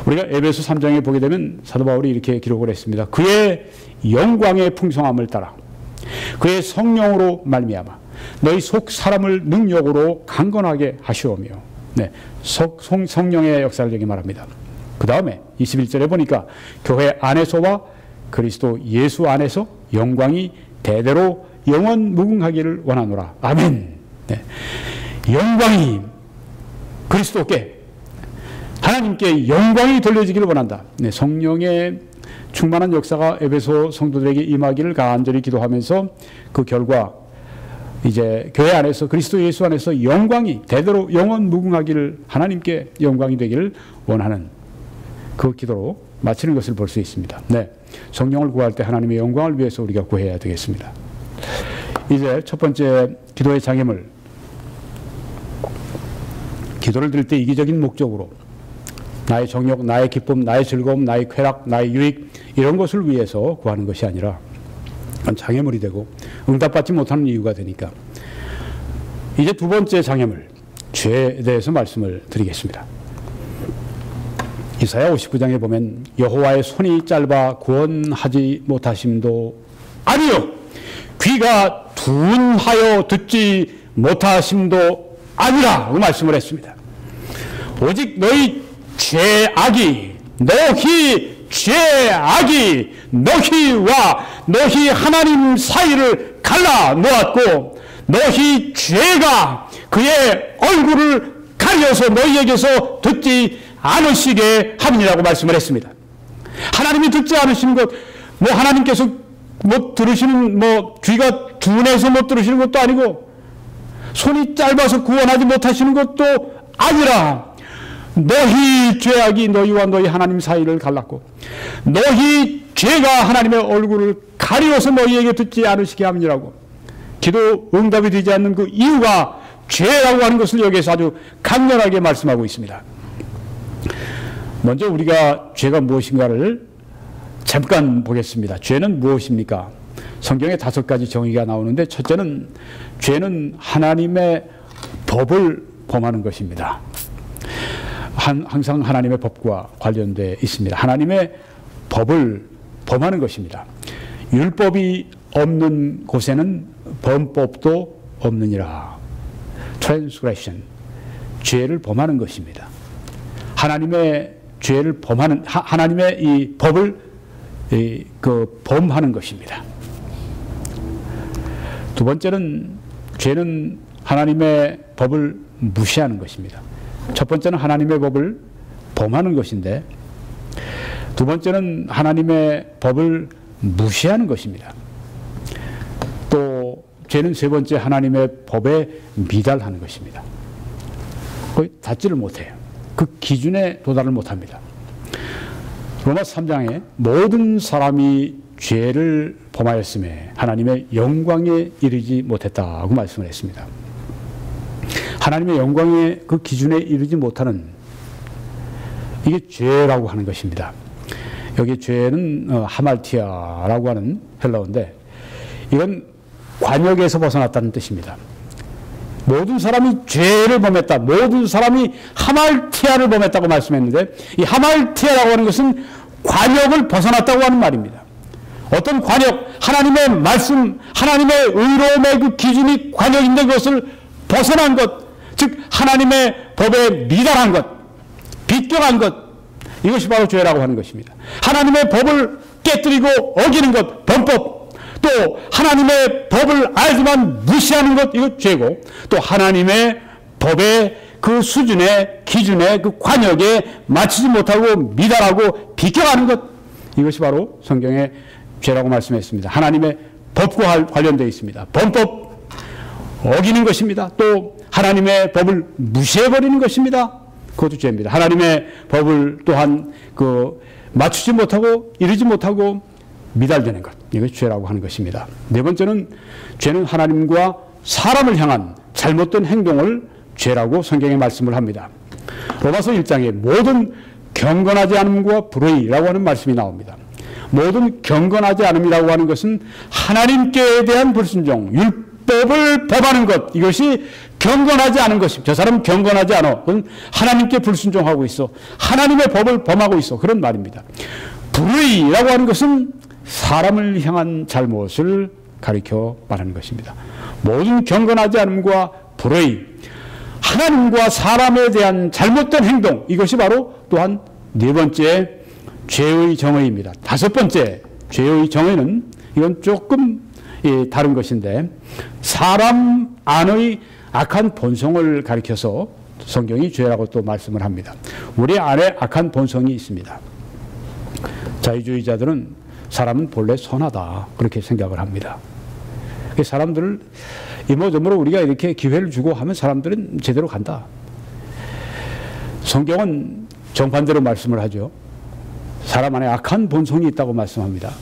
우리가 에베소 3장에 보게 되면 사도 바울이 이렇게 기록을 했습니다. 그의 영광의 풍성함을 따라 그의 성령으로 말미암아 너희 속 사람을 능력으로 강건하게 하시오며, 네, 성령의 역사를 여기 말합니다. 그 다음에 21절에 보니까 교회 안에서와 그리스도 예수 안에서 영광이 대대로 영원 무궁하기를 원하노라. 아멘. 네. 영광이 그리스도께, 하나님께 영광이 돌려지기를 원한다. 네, 성령의 충만한 역사가 에베소 성도들에게 임하기를 간절히 기도하면서 그 결과 이제 교회 안에서 그리스도 예수 안에서 영광이 대대로 영원 무궁하기를, 하나님께 영광이 되기를 원하는 그 기도로 마치는 것을 볼 수 있습니다. 네, 성령을 구할 때 하나님의 영광을 위해서 우리가 구해야 되겠습니다. 이제 첫 번째 기도의 장애물, 기도를 드릴 때 이기적인 목적으로 나의 정욕, 나의 기쁨, 나의 즐거움, 나의 쾌락, 나의 유익, 이런 것을 위해서 구하는 것이 아니라 장애물이 되고 응답받지 못하는 이유가 되니까. 이제 두 번째 장애물, 죄에 대해서 말씀을 드리겠습니다. 이사야 59장에 보면 여호와의 손이 짧아 구원하지 못하심도 아니요 귀가 둔하여 듣지 못하심도 아니라 그 말씀을 했습니다. 오직 너희 죄악이 너희와 너희 하나님 사이를 갈라 놓았고 너희 죄가 그의 얼굴을 가려서 너희에게서 듣지 않으시게 함이라고 말씀을 했습니다. 하나님이 듣지 않으시는 것, 하나님께서 들으시는 귀가 둔해서 못 들으시는 것도 아니고 손이 짧아서 구원하지 못하시는 것도 아니라 너희 죄악이 너희와 너희 하나님 사이를 갈랐고 너희 죄가 하나님의 얼굴을 가리워서 너희에게 듣지 않으시게 함이라고. 기도 응답이 되지 않는 그 이유가 죄라고 하는 것을 여기에서 아주 강렬하게 말씀하고 있습니다. 먼저 우리가 죄가 무엇인가를 잠깐 보겠습니다. 죄는 무엇입니까? 성경에 5가지 정의가 나오는데 첫째는 죄는 하나님의 법을 범하는 것입니다. 항상 하나님의 법과 관련되어 있습니다. 하나님의 법을 범하는 것입니다. 율법이 없는 곳에는 범법도 없느니라. transgression, 죄를 범하는 것입니다. 하나님의 죄를 범하는, 하나님의 이 법을 범하는 것입니다. 두 번째는 죄는 하나님의 법을 무시하는 것입니다. 첫 번째는 하나님의 법을 범하는 것인데 두 번째는 하나님의 법을 무시하는 것입니다. 또 죄는 세 번째 하나님의 법에 미달하는 것입니다. 거의 닿지를 못해요. 그 기준에 도달을 못합니다. 로마서 3장에 모든 사람이 죄를 범하였음에 하나님의 영광에 이르지 못했다고 말씀을 했습니다. 하나님의 영광의 그 기준에 이르지 못하는 이게 죄라고 하는 것입니다. 여기 죄는 하말티아라고 하는 헬라어인데 이건 관역에서 벗어났다는 뜻입니다. 모든 사람이 죄를 범했다. 모든 사람이 하말티아를 범했다고 말씀했는데 이 하말티아라고 하는 것은 관역을 벗어났다고 하는 말입니다. 어떤 관역, 하나님의 말씀, 하나님의 의로움의 그 기준이 관역인데 그것을 벗어난 것, 즉 하나님의 법에 미달한 것, 비껴간 것, 이것이 바로 죄라고 하는 것입니다. 하나님의 법을 깨뜨리고 어기는 것, 범법, 또 하나님의 법을 알지만 무시하는 것, 이것 죄고, 또 하나님의 법의 그 수준의 기준의 그 관역에 맞추지 못하고 미달하고 비껴가는 것, 이것이 바로 성경의 죄라고 말씀했습니다. 하나님의 법과 관련되어 있습니다. 범법 어기는 것입니다. 또 하나님의 법을 무시해버리는 것입니다. 그것도 죄입니다. 하나님의 법을 또한 맞추지 못하고 이루지 못하고 미달되는 것, 이것이 죄라고 하는 것입니다. 네 번째는 죄는 하나님과 사람을 향한 잘못된 행동을 죄라고 성경에 말씀을 합니다. 로마서 1장에 모든 경건하지 않음과 불의라고 하는 말씀이 나옵니다. 모든 경건하지 않음이라고 하는 것은 하나님께 대한 불순종, 율법을 범하는 것, 이것이 경건하지 않은 것입니다. 저 사람은 경건하지 않아. 그건 하나님께 불순종하고 있어. 하나님의 법을 범하고 있어. 그런 말입니다. 불의라고 하는 것은 사람을 향한 잘못을 가리켜 말하는 것입니다. 모든 경건하지 않음과 불의, 하나님과 사람에 대한 잘못된 행동, 이것이 바로 또한 네 번째 죄의 정의입니다. 다섯 번째 죄의 정의는 이건 조금 다른 것인데 사람 안의 악한 본성을 가리켜서 성경이 죄라고 또 말씀을 합니다. 우리 안에 악한 본성이 있습니다. 자유주의자들은 사람은 본래 선하다 그렇게 생각을 합니다. 사람들을 이모저모로 우리가 이렇게 기회를 주고 하면 사람들은 제대로 간다. 성경은 정반대로 말씀을 하죠. 사람 안에 악한 본성이 있다고 말씀합니다.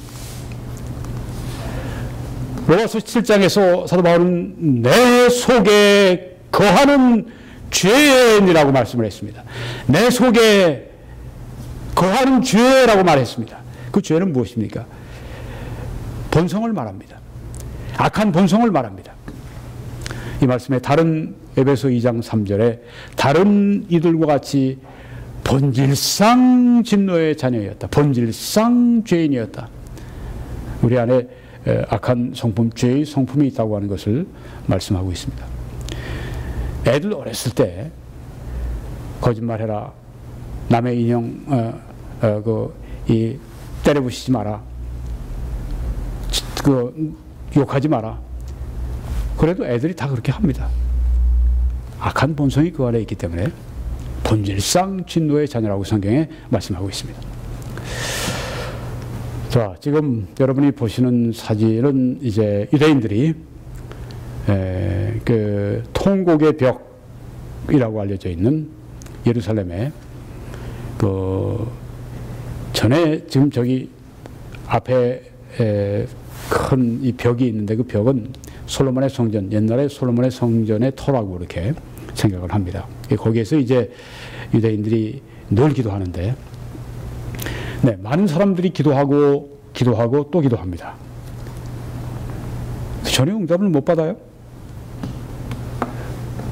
로마서 7장에서 사도 바울은 내 속에 거하는 죄인이라고 말씀을 했습니다. 내 속에 거하는 죄라고 말했습니다. 그 죄는 무엇입니까? 본성을 말합니다. 악한 본성을 말합니다. 이 말씀에 다른 에베소 2장 3절에 다른 이들과 같이 본질상 진노의 자녀였다. 본질상 죄인이었다. 우리 안에 악한 성품, 죄의 성품이 있다고 하는 것을 말씀하고 있습니다. 애들 어렸을 때 거짓말해라, 남의 인형 때려부시지 마라, 욕하지 마라. 그래도 애들이 다 그렇게 합니다. 악한 본성이 그 안에 있기 때문에 본질상 진노의 자녀라고 성경에 말씀하고 있습니다. 자, 지금 여러분이 보시는 사진은 이제 유대인들이 그 통곡의 벽이라고 알려져 있는 예루살렘에 그 전에 지금 저기 앞에 큰 이 벽이 있는데 그 벽은 솔로몬의 성전, 옛날에 솔로몬의 성전의 터라고 이렇게 생각을 합니다. 거기에서 이제 유대인들이 늘 기도하는데, 네, 많은 사람들이 기도하고 또 기도합니다. 전혀 응답을 못 받아요.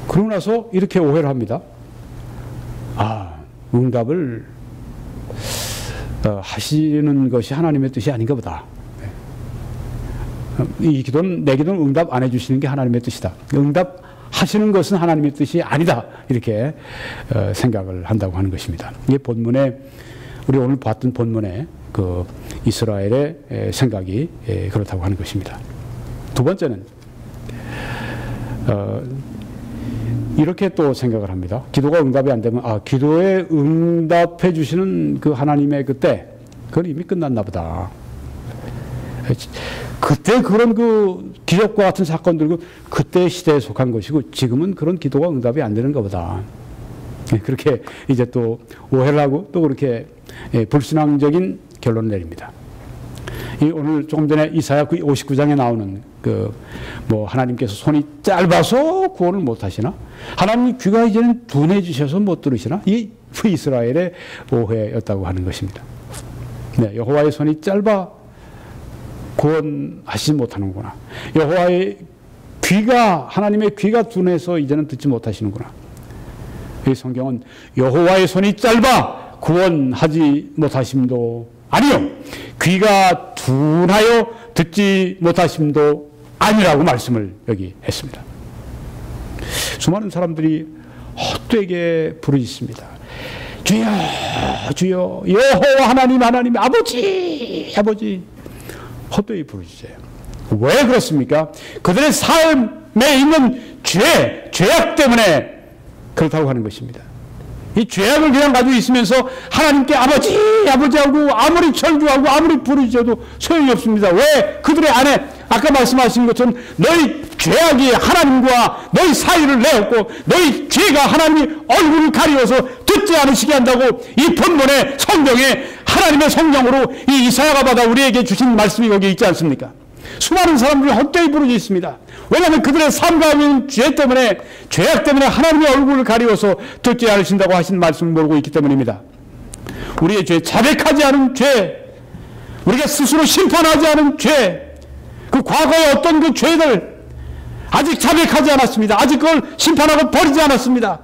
그러고 나서 이렇게 오해를 합니다. 아, 응답을 하시는 것이 하나님의 뜻이 아닌가 보다. 이 기도는, 내 기도는 응답 안 해주시는 게 하나님의 뜻이다. 응답하시는 것은 하나님의 뜻이 아니다. 이렇게 생각을 한다고 하는 것입니다. 이게 본문에, 우리 오늘 봤던 본문에 그 이스라엘의 생각이 그렇다고 하는 것입니다. 두 번째는 이렇게 또 생각을 합니다. 기도가 응답이 안 되면, 기도에 응답해 주시는 그 하나님의 그때, 그건 이미 끝났나 보다. 그때 그런 그 기적과 같은 사건들고 그때 시대에 속한 것이고, 지금은 그런 기도가 응답이 안 되는가 보다. 그렇게 이제 또 오해를 하고 또 그렇게 불신앙적인 결론을 내립니다. 오늘 조금 전에 이사야 59장에 나오는 하나님께서 손이 짧아서 구원을 못 하시나? 하나님 귀가 이제는 둔해지셔서 못 들으시나? 이 이스라엘의 오해였다고 하는 것입니다. 네, 여호와의 손이 짧아 구원하시지 못하는구나. 여호와의 귀가, 하나님의 귀가 둔해서 이제는 듣지 못하시는구나. 이 성경은 여호와의 손이 짧아 구원하지 못하심도 아니요, 귀가 둔하여 듣지 못하심도 아니라고 말씀을 여기 했습니다. 수많은 사람들이 헛되게 부르짖습니다. 주여, 주여, 여호와 하나님, 하나님, 아버지, 아버지. 헛되이 부르짖어요. 왜 그렇습니까? 그들의 삶에 있는 죄악 때문에 그렇다고 하는 것입니다. 이 죄악을 그냥 가지고 있으면서 하나님께 아버지, 아버지하고 아무리 절규하고 아무리 부르짖어도 소용이 없습니다. 왜? 그들의 안에 아까 말씀하신 것처럼 너희 죄악이 하나님과 너희 사이를 내었고 너희 죄가 하나님의 얼굴을 가리워서 듣지 않으시게 한다고 이 본문의 성경에 하나님의 성령으로 이 이사야가 받아 우리에게 주신 말씀이 여기 있지 않습니까? 수많은 사람들이 헛되이 부르짖습니다. 왜냐하면 그들의 삶 가운데 있는 죄악 때문에 하나님의 얼굴을 가리워서 듣지 않으신다고 하신 말씀을 모르고 있기 때문입니다. 우리의 죄, 자백하지 않은 죄, 우리가 스스로 심판하지 않은 죄, 그 과거의 어떤 그 죄들 아직 자백하지 않았습니다. 아직 그걸 심판하고 버리지 않았습니다.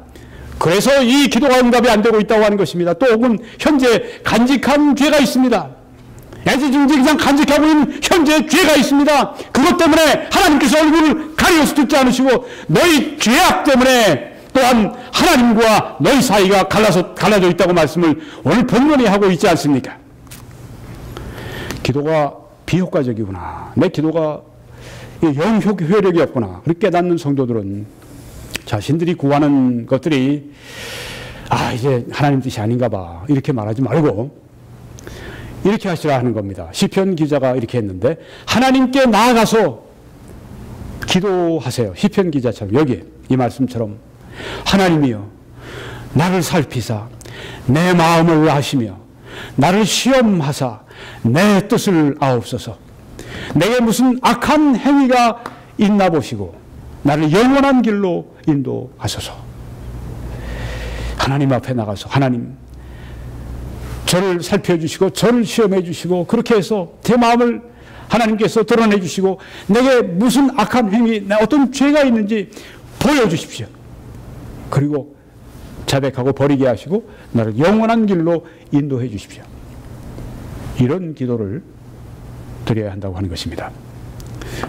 그래서 이 기도가 응답이 안 되고 있다고 하는 것입니다. 또 혹은 현재 간직한 죄가 있습니다. 애지중지상 간직하고 있는 현재 죄가 있습니다. 그것 때문에 하나님께서 얼굴을 가리워서 듣지 않으시고 너희 죄악 때문에 또한 하나님과 너희 사이가 갈라져 있다고 말씀을 오늘 본문이 하고 있지 않습니까? 기도가 비효과적이구나. 내 기도가 효력이 없구나. 그렇게 깨닫는 성도들은 자신들이 구하는 것들이 이제 하나님 뜻이 아닌가 봐. 이렇게 말하지 말고 이렇게 하시라 하는 겁니다. 시편 기자가 이렇게 했는데 하나님께 나아가서 기도하세요. 시편 기자처럼 여기 이 말씀처럼 하나님이여 나를 살피사 내 마음을 아시며 나를 시험하사 내 뜻을 아옵소서. 내게 무슨 악한 행위가 있나 보시고 나를 영원한 길로 인도하소서. 하나님 앞에 나가서 하나님 저를 살펴주시고 저를 시험해 주시고 그렇게 해서 제 마음을 하나님께서 드러내 주시고 내게 무슨 악한 행위, 어떤 죄가 있는지 보여주십시오. 그리고 자백하고 버리게 하시고 나를 영원한 길로 인도해 주십시오. 이런 기도를 드려야 한다고 하는 것입니다.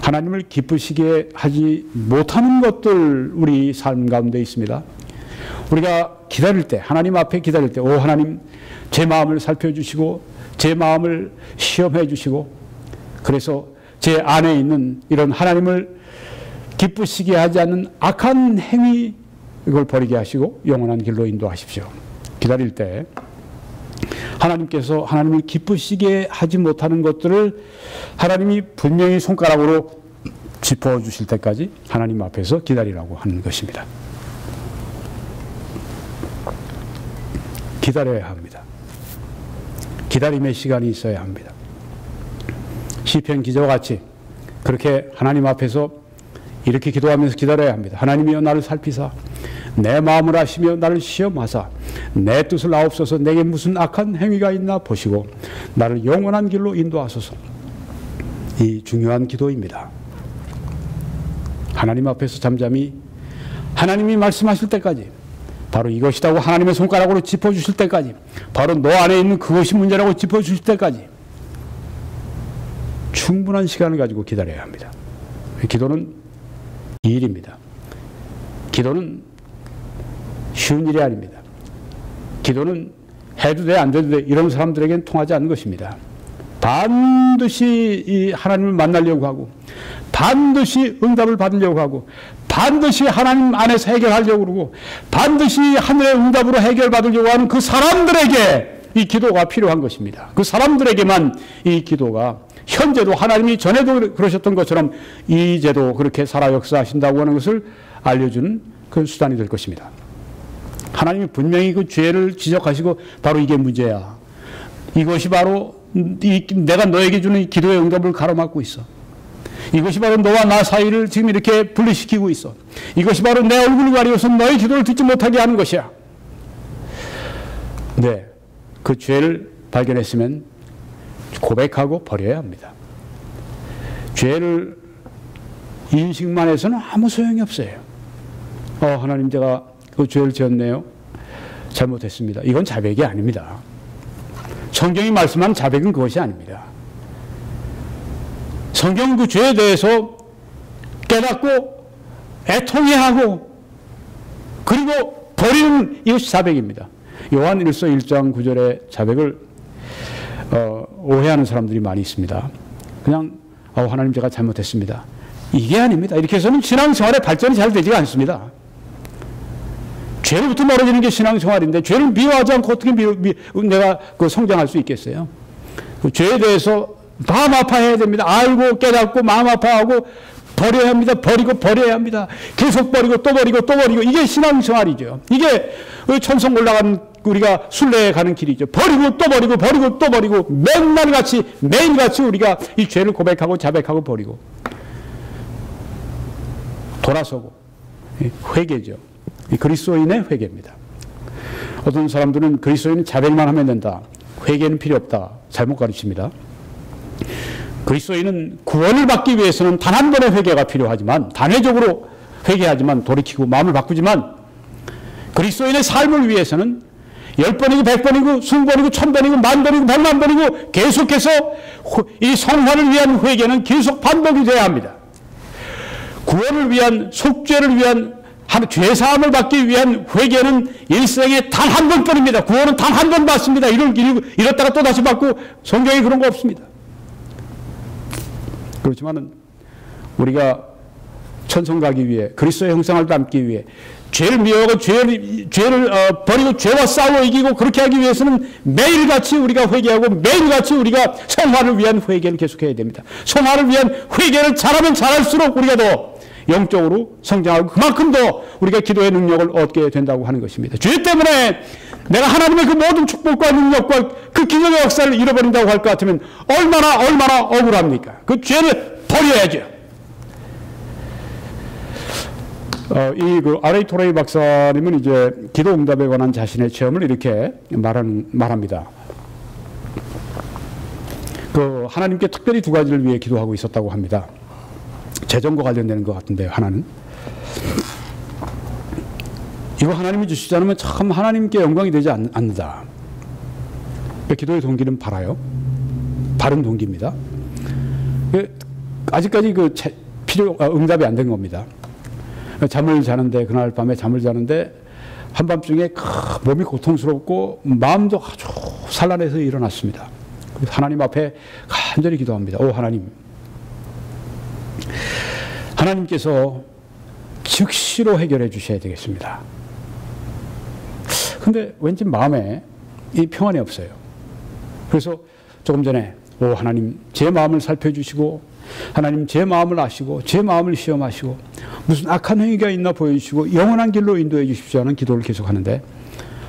하나님을 기쁘시게 하지 못하는 것들 우리 삶 가운데 있습니다. 우리가 기다릴 때, 하나님 앞에 기다릴 때, 오 하나님 제 마음을 살펴주시고 제 마음을 시험해 주시고 그래서 제 안에 있는 이런 하나님을 기쁘시게 하지 않는 악한 행위 이걸 버리게 하시고 영원한 길로 인도하십시오. 기다릴 때 하나님께서 하나님을 기쁘시게 하지 못하는 것들을 하나님이 분명히 손가락으로 짚어주실 때까지 하나님 앞에서 기다리라고 하는 것입니다. 기다려야 합니다. 기다림의 시간이 있어야 합니다. 시편 기자와 같이 그렇게 하나님 앞에서 이렇게 기도하면서 기다려야 합니다. 하나님이여 나를 살피사 내 마음을 아시며 나를 시험하사 내 뜻을 아옵소서. 내게 무슨 악한 행위가 있나 보시고 나를 영원한 길로 인도하소서. 이 중요한 기도입니다. 하나님 앞에서 잠잠히 하나님이 말씀하실 때까지 바로 이것이라고 하나님의 손가락으로 짚어주실 때까지 바로 너 안에 있는 그것이 문제라고 짚어주실 때까지 충분한 시간을 가지고 기다려야 합니다. 기도는 일입니다. 기도는 쉬운 일이 아닙니다. 기도는 해도 돼, 안 돼도 돼, 이런 사람들에게는 통하지 않는 것입니다. 반드시 이 하나님을 만나려고 하고, 반드시 응답을 받으려고 하고, 반드시 하나님 안에서 해결하려고 그러고, 반드시 하늘의 응답으로 해결받으려고 하는 그 사람들에게 이 기도가 필요한 것입니다. 그 사람들에게만 이 기도가 현재도 하나님이 전에도 그러셨던 것처럼 이제도 그렇게 살아 역사하신다고 하는 것을 알려주는 그 수단이 될 것입니다. 하나님이 분명히 그 죄를 지적하시고 바로 이게 문제야. 이것이 바로 내가 너에게 주는 기도의 응답을 가로막고 있어. 이것이 바로 너와 나 사이를 지금 이렇게 분리시키고 있어. 이것이 바로 내 얼굴을 가리워서 너의 기도를 듣지 못하게 하는 것이야. 네, 그 죄를 발견했으면 고백하고 버려야 합니다. 죄를 인식만 해서는 아무 소용이 없어요. 하나님 제가 그 죄를 지었네요. 잘못했습니다. 이건 자백이 아닙니다. 성경이 말씀하는 자백은 그것이 아닙니다. 성경은 그 죄에 대해서 깨닫고 애통해하고 그리고 버리는 이것이 자백입니다. 요한 1서 1장 9절의 자백을 오해하는 사람들이 많이 있습니다. 그냥 하나님 제가 잘못했습니다. 이게 아닙니다. 이렇게 해서는 신앙생활의 발전이 잘 되지가 않습니다. 죄로부터 멀어지는 게 신앙생활인데 죄를 미워하지 않고 어떻게 내가 성장할 수 있겠어요? 그 죄에 대해서 마음 아파해야 됩니다. 알고 깨닫고 마음 아파하고 버려야 합니다. 버리고 버려야 합니다. 계속 버리고 또 버리고 또 버리고 이게 신앙생활이죠. 이게 천성 올라간 우리가 순례에 가는 길이죠. 버리고 또 버리고 버리고 또 버리고 맨날같이 매일같이 우리가 이 죄를 고백하고 자백하고 버리고 돌아서고 회개죠. 그리스도인의 회개입니다. 어떤 사람들은 그리스도인은 자백만 하면 된다. 회개는 필요 없다. 잘못 가르칩니다. 그리스도인은 구원을 받기 위해서는 단 한 번의 회개가 필요하지만 단회적으로 회개하지만 돌이키고 마음을 바꾸지만 그리스도인의 삶을 위해서는 10번이고 100번이고 20번이고 1000번이고 10,000번이고 100,000번이고 계속해서 이 성화를 위한 회개는 계속 반복이 돼야 합니다. 구원을 위한 속죄를 위한 죄사함을 받기 위한 회개는 일생에 단 한 번뿐입니다. 구원은 단 한 번 받습니다. 이랬다가 또 다시 받고 성경에 그런 거 없습니다. 그렇지만은 우리가 천성 가기 위해 그리스도의 형상을 담기 위해 죄를 미워하고 죄를 버리고 죄와 싸워 이기고 그렇게 하기 위해서는 매일같이 우리가 회개하고 매일같이 우리가 성화를 위한 회개를 계속해야 됩니다. 성화를 위한 회개를 잘하면 잘할수록 우리가 더 영적으로 성장하고 그만큼 더 우리가 기도의 능력을 얻게 된다고 하는 것입니다. 죄 때문에 내가 하나님의 그 모든 축복과 능력과 그 기적의 역사를 잃어버린다고 할 것 같으면 얼마나 억울합니까? 그 죄를 버려야죠. R.A. 토레이 박사님은 이제 기도 응답에 관한 자신의 체험을 이렇게 말합니다. 하나님께 특별히 두 가지를 위해 기도하고 있었다고 합니다. 재정과 관련되는 것 같은데요. 하나는 이거 하나님이 주시지 않으면 참 하나님께 영광이 되지 않는다. 기도의 동기는 바른 동기입니다. 아직까지 응답이 안 된 겁니다. 잠을 자는데, 그날 밤에 잠을 자는데, 한밤중에 몸이 고통스럽고, 마음도 아주 산란해서 일어났습니다. 하나님 앞에 간절히 기도합니다. 오, 하나님. 하나님께서 즉시로 해결해 주셔야 되겠습니다. 근데 왠지 마음에 이 평안이 없어요. 그래서 조금 전에, 오, 하나님, 제 마음을 살펴주시고, 하나님 제 마음을 아시고 제 마음을 시험하시고 무슨 악한 행위가 있나 보여주시고 영원한 길로 인도해 주십시오 하는 기도를 계속하는데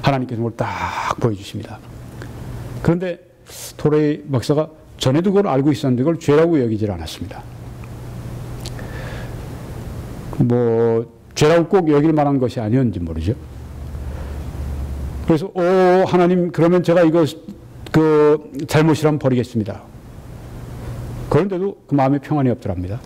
하나님께서 그걸 딱 보여주십니다. 그런데 토레이 목사가 전에도 그걸 알고 있었는데 그걸 죄라고 여기질 않았습니다. 죄라고 꼭 여길 만한 것이 아니었는지 모르죠. 그래서 오, 하나님, 그러면 제가 이거 잘못이라면 버리겠습니다. 그런데도 그 마음에 평안이 없더랍니다.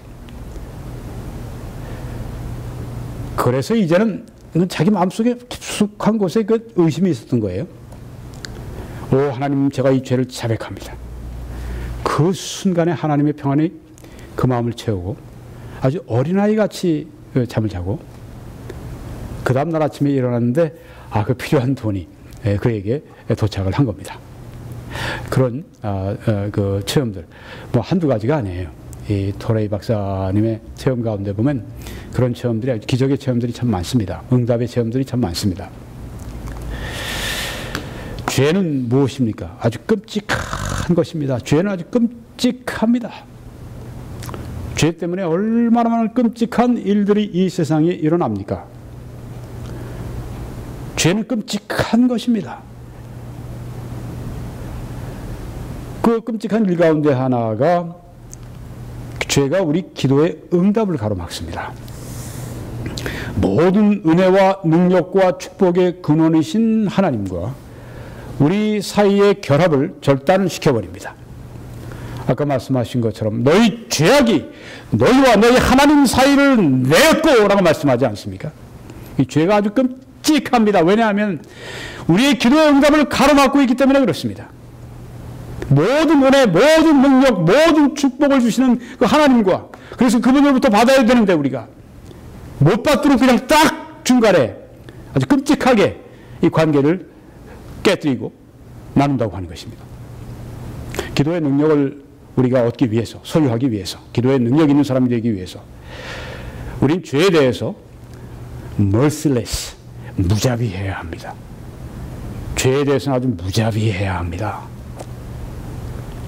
그래서 이제는 자기 마음속에 깊숙한 곳에 그 의심이 있었던 거예요. 오, 하나님, 제가 이 죄를 자백합니다. 그 순간에 하나님의 평안이 그 마음을 채우고 아주 어린아이같이 잠을 자고 그 다음날 아침에 일어났는데 그 필요한 돈이 그에게 도착을 한 겁니다. 그런 그 체험들 한두 가지가 아니에요. 이 토레이 박사님의 체험 가운데 보면 그런 체험들이, 기적의 체험들이 참 많습니다. 응답의 체험들이 참 많습니다. 죄는 무엇입니까? 아주 끔찍한 것입니다. 죄는 아주 끔찍합니다. 죄 때문에 얼마나 많은 끔찍한 일들이 이 세상에 일어납니까? 죄는 끔찍한 것입니다. 그 끔찍한 일 가운데 하나가 죄가 우리 기도의 응답을 가로막습니다. 모든 은혜와 능력과 축복의 근원이신 하나님과 우리 사이의 결합을 절단시켜버립니다. 아까 말씀하신 것처럼 너희 죄악이 너희와 너희 하나님 사이를 내었고 라고 말씀하지 않습니까? 이 죄가 아주 끔찍합니다. 왜냐하면 우리의 기도의 응답을 가로막고 있기 때문에 그렇습니다. 모든 은혜, 모든 능력, 모든 축복을 주시는 그 하나님과, 그래서 그분으로부터 받아야 되는데 우리가 못 받도록 그냥 딱 중간에 아주 끔찍하게 이 관계를 깨뜨리고 나눈다고 하는 것입니다. 기도의 능력을 우리가 얻기 위해서, 소유하기 위해서, 기도의 능력 있는 사람이 되기 위해서 우린 죄에 대해서 merciless, 무자비해야 합니다. 죄에 대해서는 아주 무자비해야 합니다.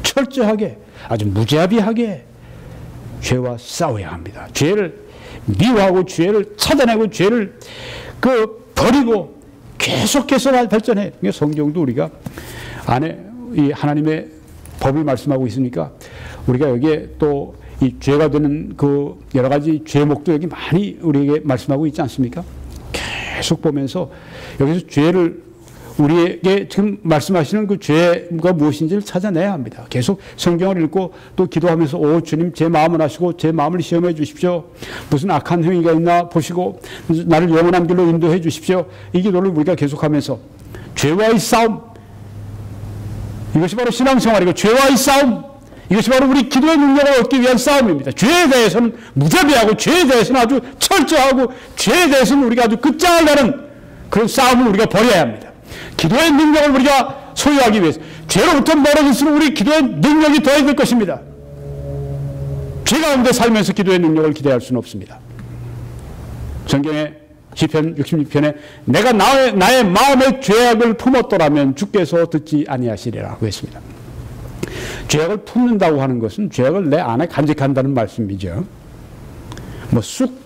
철저하게, 아주 무자비하게 죄와 싸워야 합니다. 죄를 미워하고 죄를 찾아내고 죄를 버리고 계속해서 발전해. 성경도 우리가 안에 이 하나님의 법을 말씀하고 있으니까 우리가 여기에 또 이 죄가 되는 그 여러 가지 죄목도 여기 많이 우리에게 말씀하고 있지 않습니까? 계속 보면서 여기서 죄를 우리에게 지금 말씀하시는 그 죄가 무엇인지를 찾아내야 합니다. 계속 성경을 읽고 또 기도하면서 오 주님 제 마음을 아시고 제 마음을 시험해 주십시오. 무슨 악한 행위가 있나 보시고 나를 영원한 길로 인도해 주십시오. 이 기도를 우리가 계속하면서 죄와의 싸움, 이것이 바로 신앙생활이고 죄와의 싸움, 이것이 바로 우리 기도의 능력을 얻기 위한 싸움입니다. 죄에 대해서는 무자비하고 죄에 대해서는 아주 철저하고 죄에 대해서는 우리가 아주 끝장을 내는 그런 싸움을 우리가 벌여야 합니다. 기도의 능력을 우리가 소유하기 위해서 죄로부터 멀어질수록 우리 기도의 능력이 더해야 될 것입니다. 죄 가운데 살면서 기도의 능력을 기대할 수는 없습니다. 성경의 시편 66편에 내가 나의 마음의 죄악을 품었더라면 주께서 듣지 아니하시리라고 했습니다. 죄악을 품는다고 하는 것은 죄악을 내 안에 간직한다는 말씀이죠. 쑥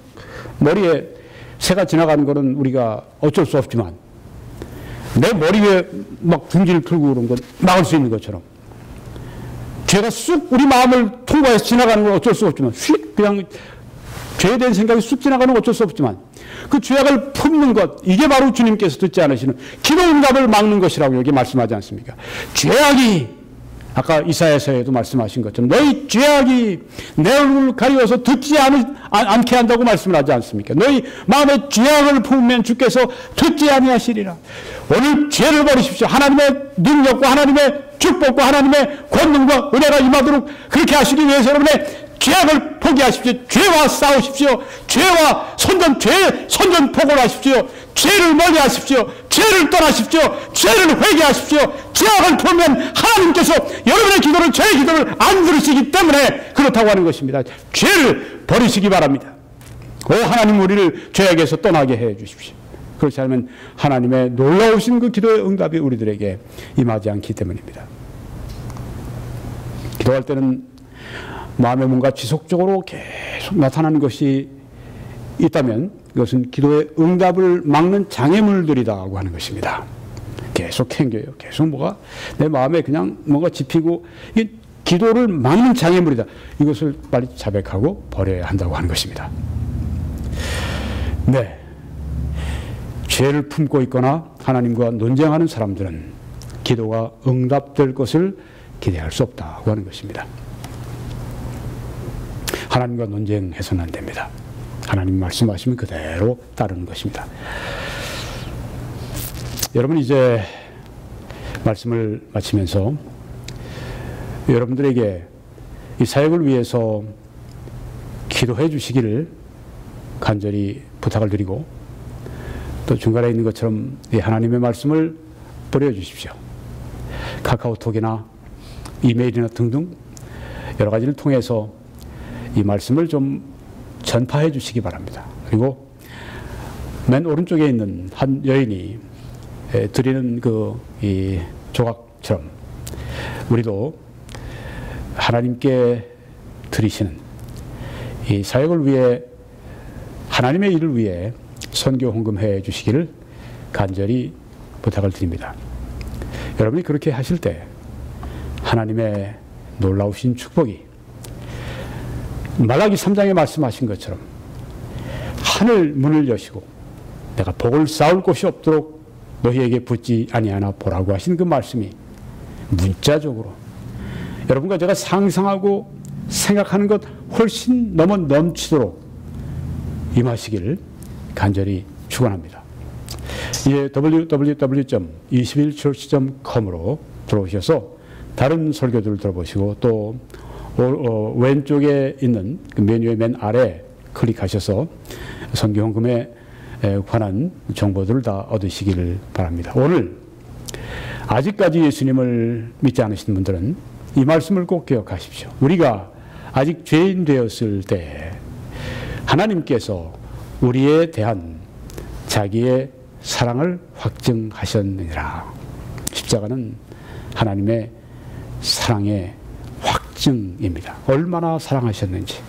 머리에 새가 지나가는 것은 우리가 어쩔 수 없지만 내 머리 위에 막 둥지를 틀고 그런 건 막을 수 있는 것처럼 죄가 쑥 우리 마음을 통과해서 지나가는 건 어쩔 수 없지만 휙 그냥 죄에 대한 생각이 쑥 지나가는 건 어쩔 수 없지만 그 죄악을 품는 것, 이게 바로 주님께서 듣지 않으시는 기도 응답을 막는 것이라고 여기 말씀하지 않습니까? 죄악이 아까 이사야서에도 말씀하신 것처럼 너희 죄악이 내 얼굴을 가리워서 듣지 않게 한다고 말씀을 하지 않습니까? 너희 마음에 죄악을 품으면 주께서 듣지 아니하시리라. 오늘 죄를 버리십시오. 하나님의 능력과 하나님의 축복과 하나님의 권능과 은혜가 임하도록 그렇게 하시기 위해서 여러분의 죄악을 포기하십시오. 죄와 싸우십시오. 죄와 선전포고를 하십시오. 죄를 멀리하십시오. 죄를 떠나십시오. 죄를 회개하십시오. 죄악을 풀면 하나님께서 여러분의 기도를, 저의 기도를 안 들으시기 때문에 그렇다고 하는 것입니다. 죄를 버리시기 바랍니다. 오 하나님, 우리를 죄악에서 떠나게 해 주십시오. 그렇지 않으면 하나님의 놀라우신 그 기도의 응답이 우리들에게 임하지 않기 때문입니다. 기도할 때는 마음에 뭔가 지속적으로 계속 나타나는 것이 있다면 그것은 기도의 응답을 막는 장애물들이라고 하는 것입니다. 계속 생겨요. 계속 뭐가 내 마음에 그냥 뭔가 집히고 이게 기도를 막는 장애물이다. 이것을 빨리 자백하고 버려야 한다고 하는 것입니다. 네, 죄를 품고 있거나 하나님과 논쟁하는 사람들은 기도가 응답될 것을 기대할 수 없다고 하는 것입니다. 하나님과 논쟁해서는 안 됩니다. 하나님 말씀하시면 그대로 따르는 것입니다. 여러분, 이제 말씀을 마치면서 여러분들에게 이 사역을 위해서 기도해 주시기를 간절히 부탁을 드리고, 또 중간에 있는 것처럼 이 하나님의 말씀을 뿌려주십시오. 카카오톡이나 이메일이나 등등 여러 가지를 통해서 이 말씀을 좀 전파해 주시기 바랍니다. 그리고 맨 오른쪽에 있는 한 여인이 드리는 이 조각처럼 우리도 하나님께 드리시는 이 사역을 위해, 하나님의 일을 위해 선교 헌금해 주시기를 간절히 부탁을 드립니다. 여러분이 그렇게 하실 때 하나님의 놀라우신 축복이 말라기 3장에 말씀하신 것처럼 하늘 문을 여시고 내가 복을 쌓을 곳이 없도록 너희에게 붙지 아니하나 보라고 하신 그 말씀이 문자적으로 여러분과 제가 상상하고 생각하는 것 훨씬 넘치도록 임하시기를 간절히 축원합니다. 이제 www.21church.com으로 들어오셔서 다른 설교들을 들어보시고, 또 왼쪽에 있는 그 메뉴의 맨 아래 클릭하셔서 선교헌금에 관한 정보들을 다 얻으시기를 바랍니다. 오늘 아직까지 예수님을 믿지 않으신 분들은 이 말씀을 꼭 기억하십시오. 우리가 아직 죄인 되었을 때 하나님께서 우리에 대한 자기의 사랑을 확증하셨느니라. 십자가는 하나님의 사랑의 확증입니다. 얼마나 사랑하셨는지,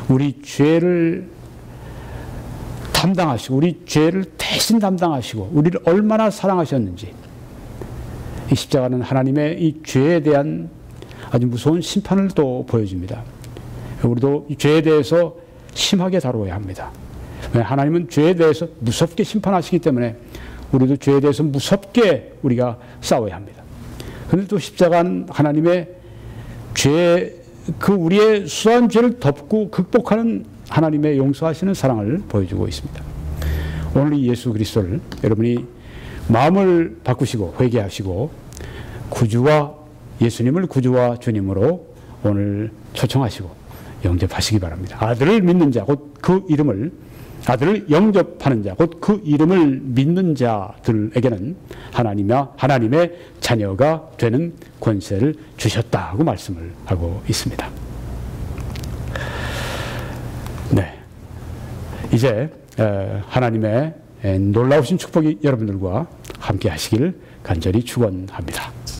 우리 죄를 담당하시고 우리 죄를 대신 담당하시고 우리를 얼마나 사랑하셨는지, 이 십자가는 하나님의 이 죄에 대한 아주 무서운 심판을 또 보여줍니다. 우리도 이 죄에 대해서 심하게 다루어야 합니다. 하나님은 죄에 대해서 무섭게 심판하시기 때문에 우리도 죄에 대해서 무섭게 우리가 싸워야 합니다. 그런데 또 십자가는 하나님의 우리의 수한 죄를 덮고 극복하는 하나님의 용서하시는 사랑을 보여주고 있습니다. 오늘 이 예수 그리스도를 여러분이 마음을 바꾸시고 회개하시고 예수님을 구주와 주님으로 오늘 초청하시고 영접하시기 바랍니다. 아들을 믿는 자, 곧 그 이름을, 아들을 영접하는 자, 곧 그 이름을 믿는 자들에게는 하나님의 자녀가 되는 권세를 주셨다고 말씀을 하고 있습니다. 네, 이제 하나님의 놀라우신 축복이 여러분들과 함께 하시기를 간절히 축원합니다.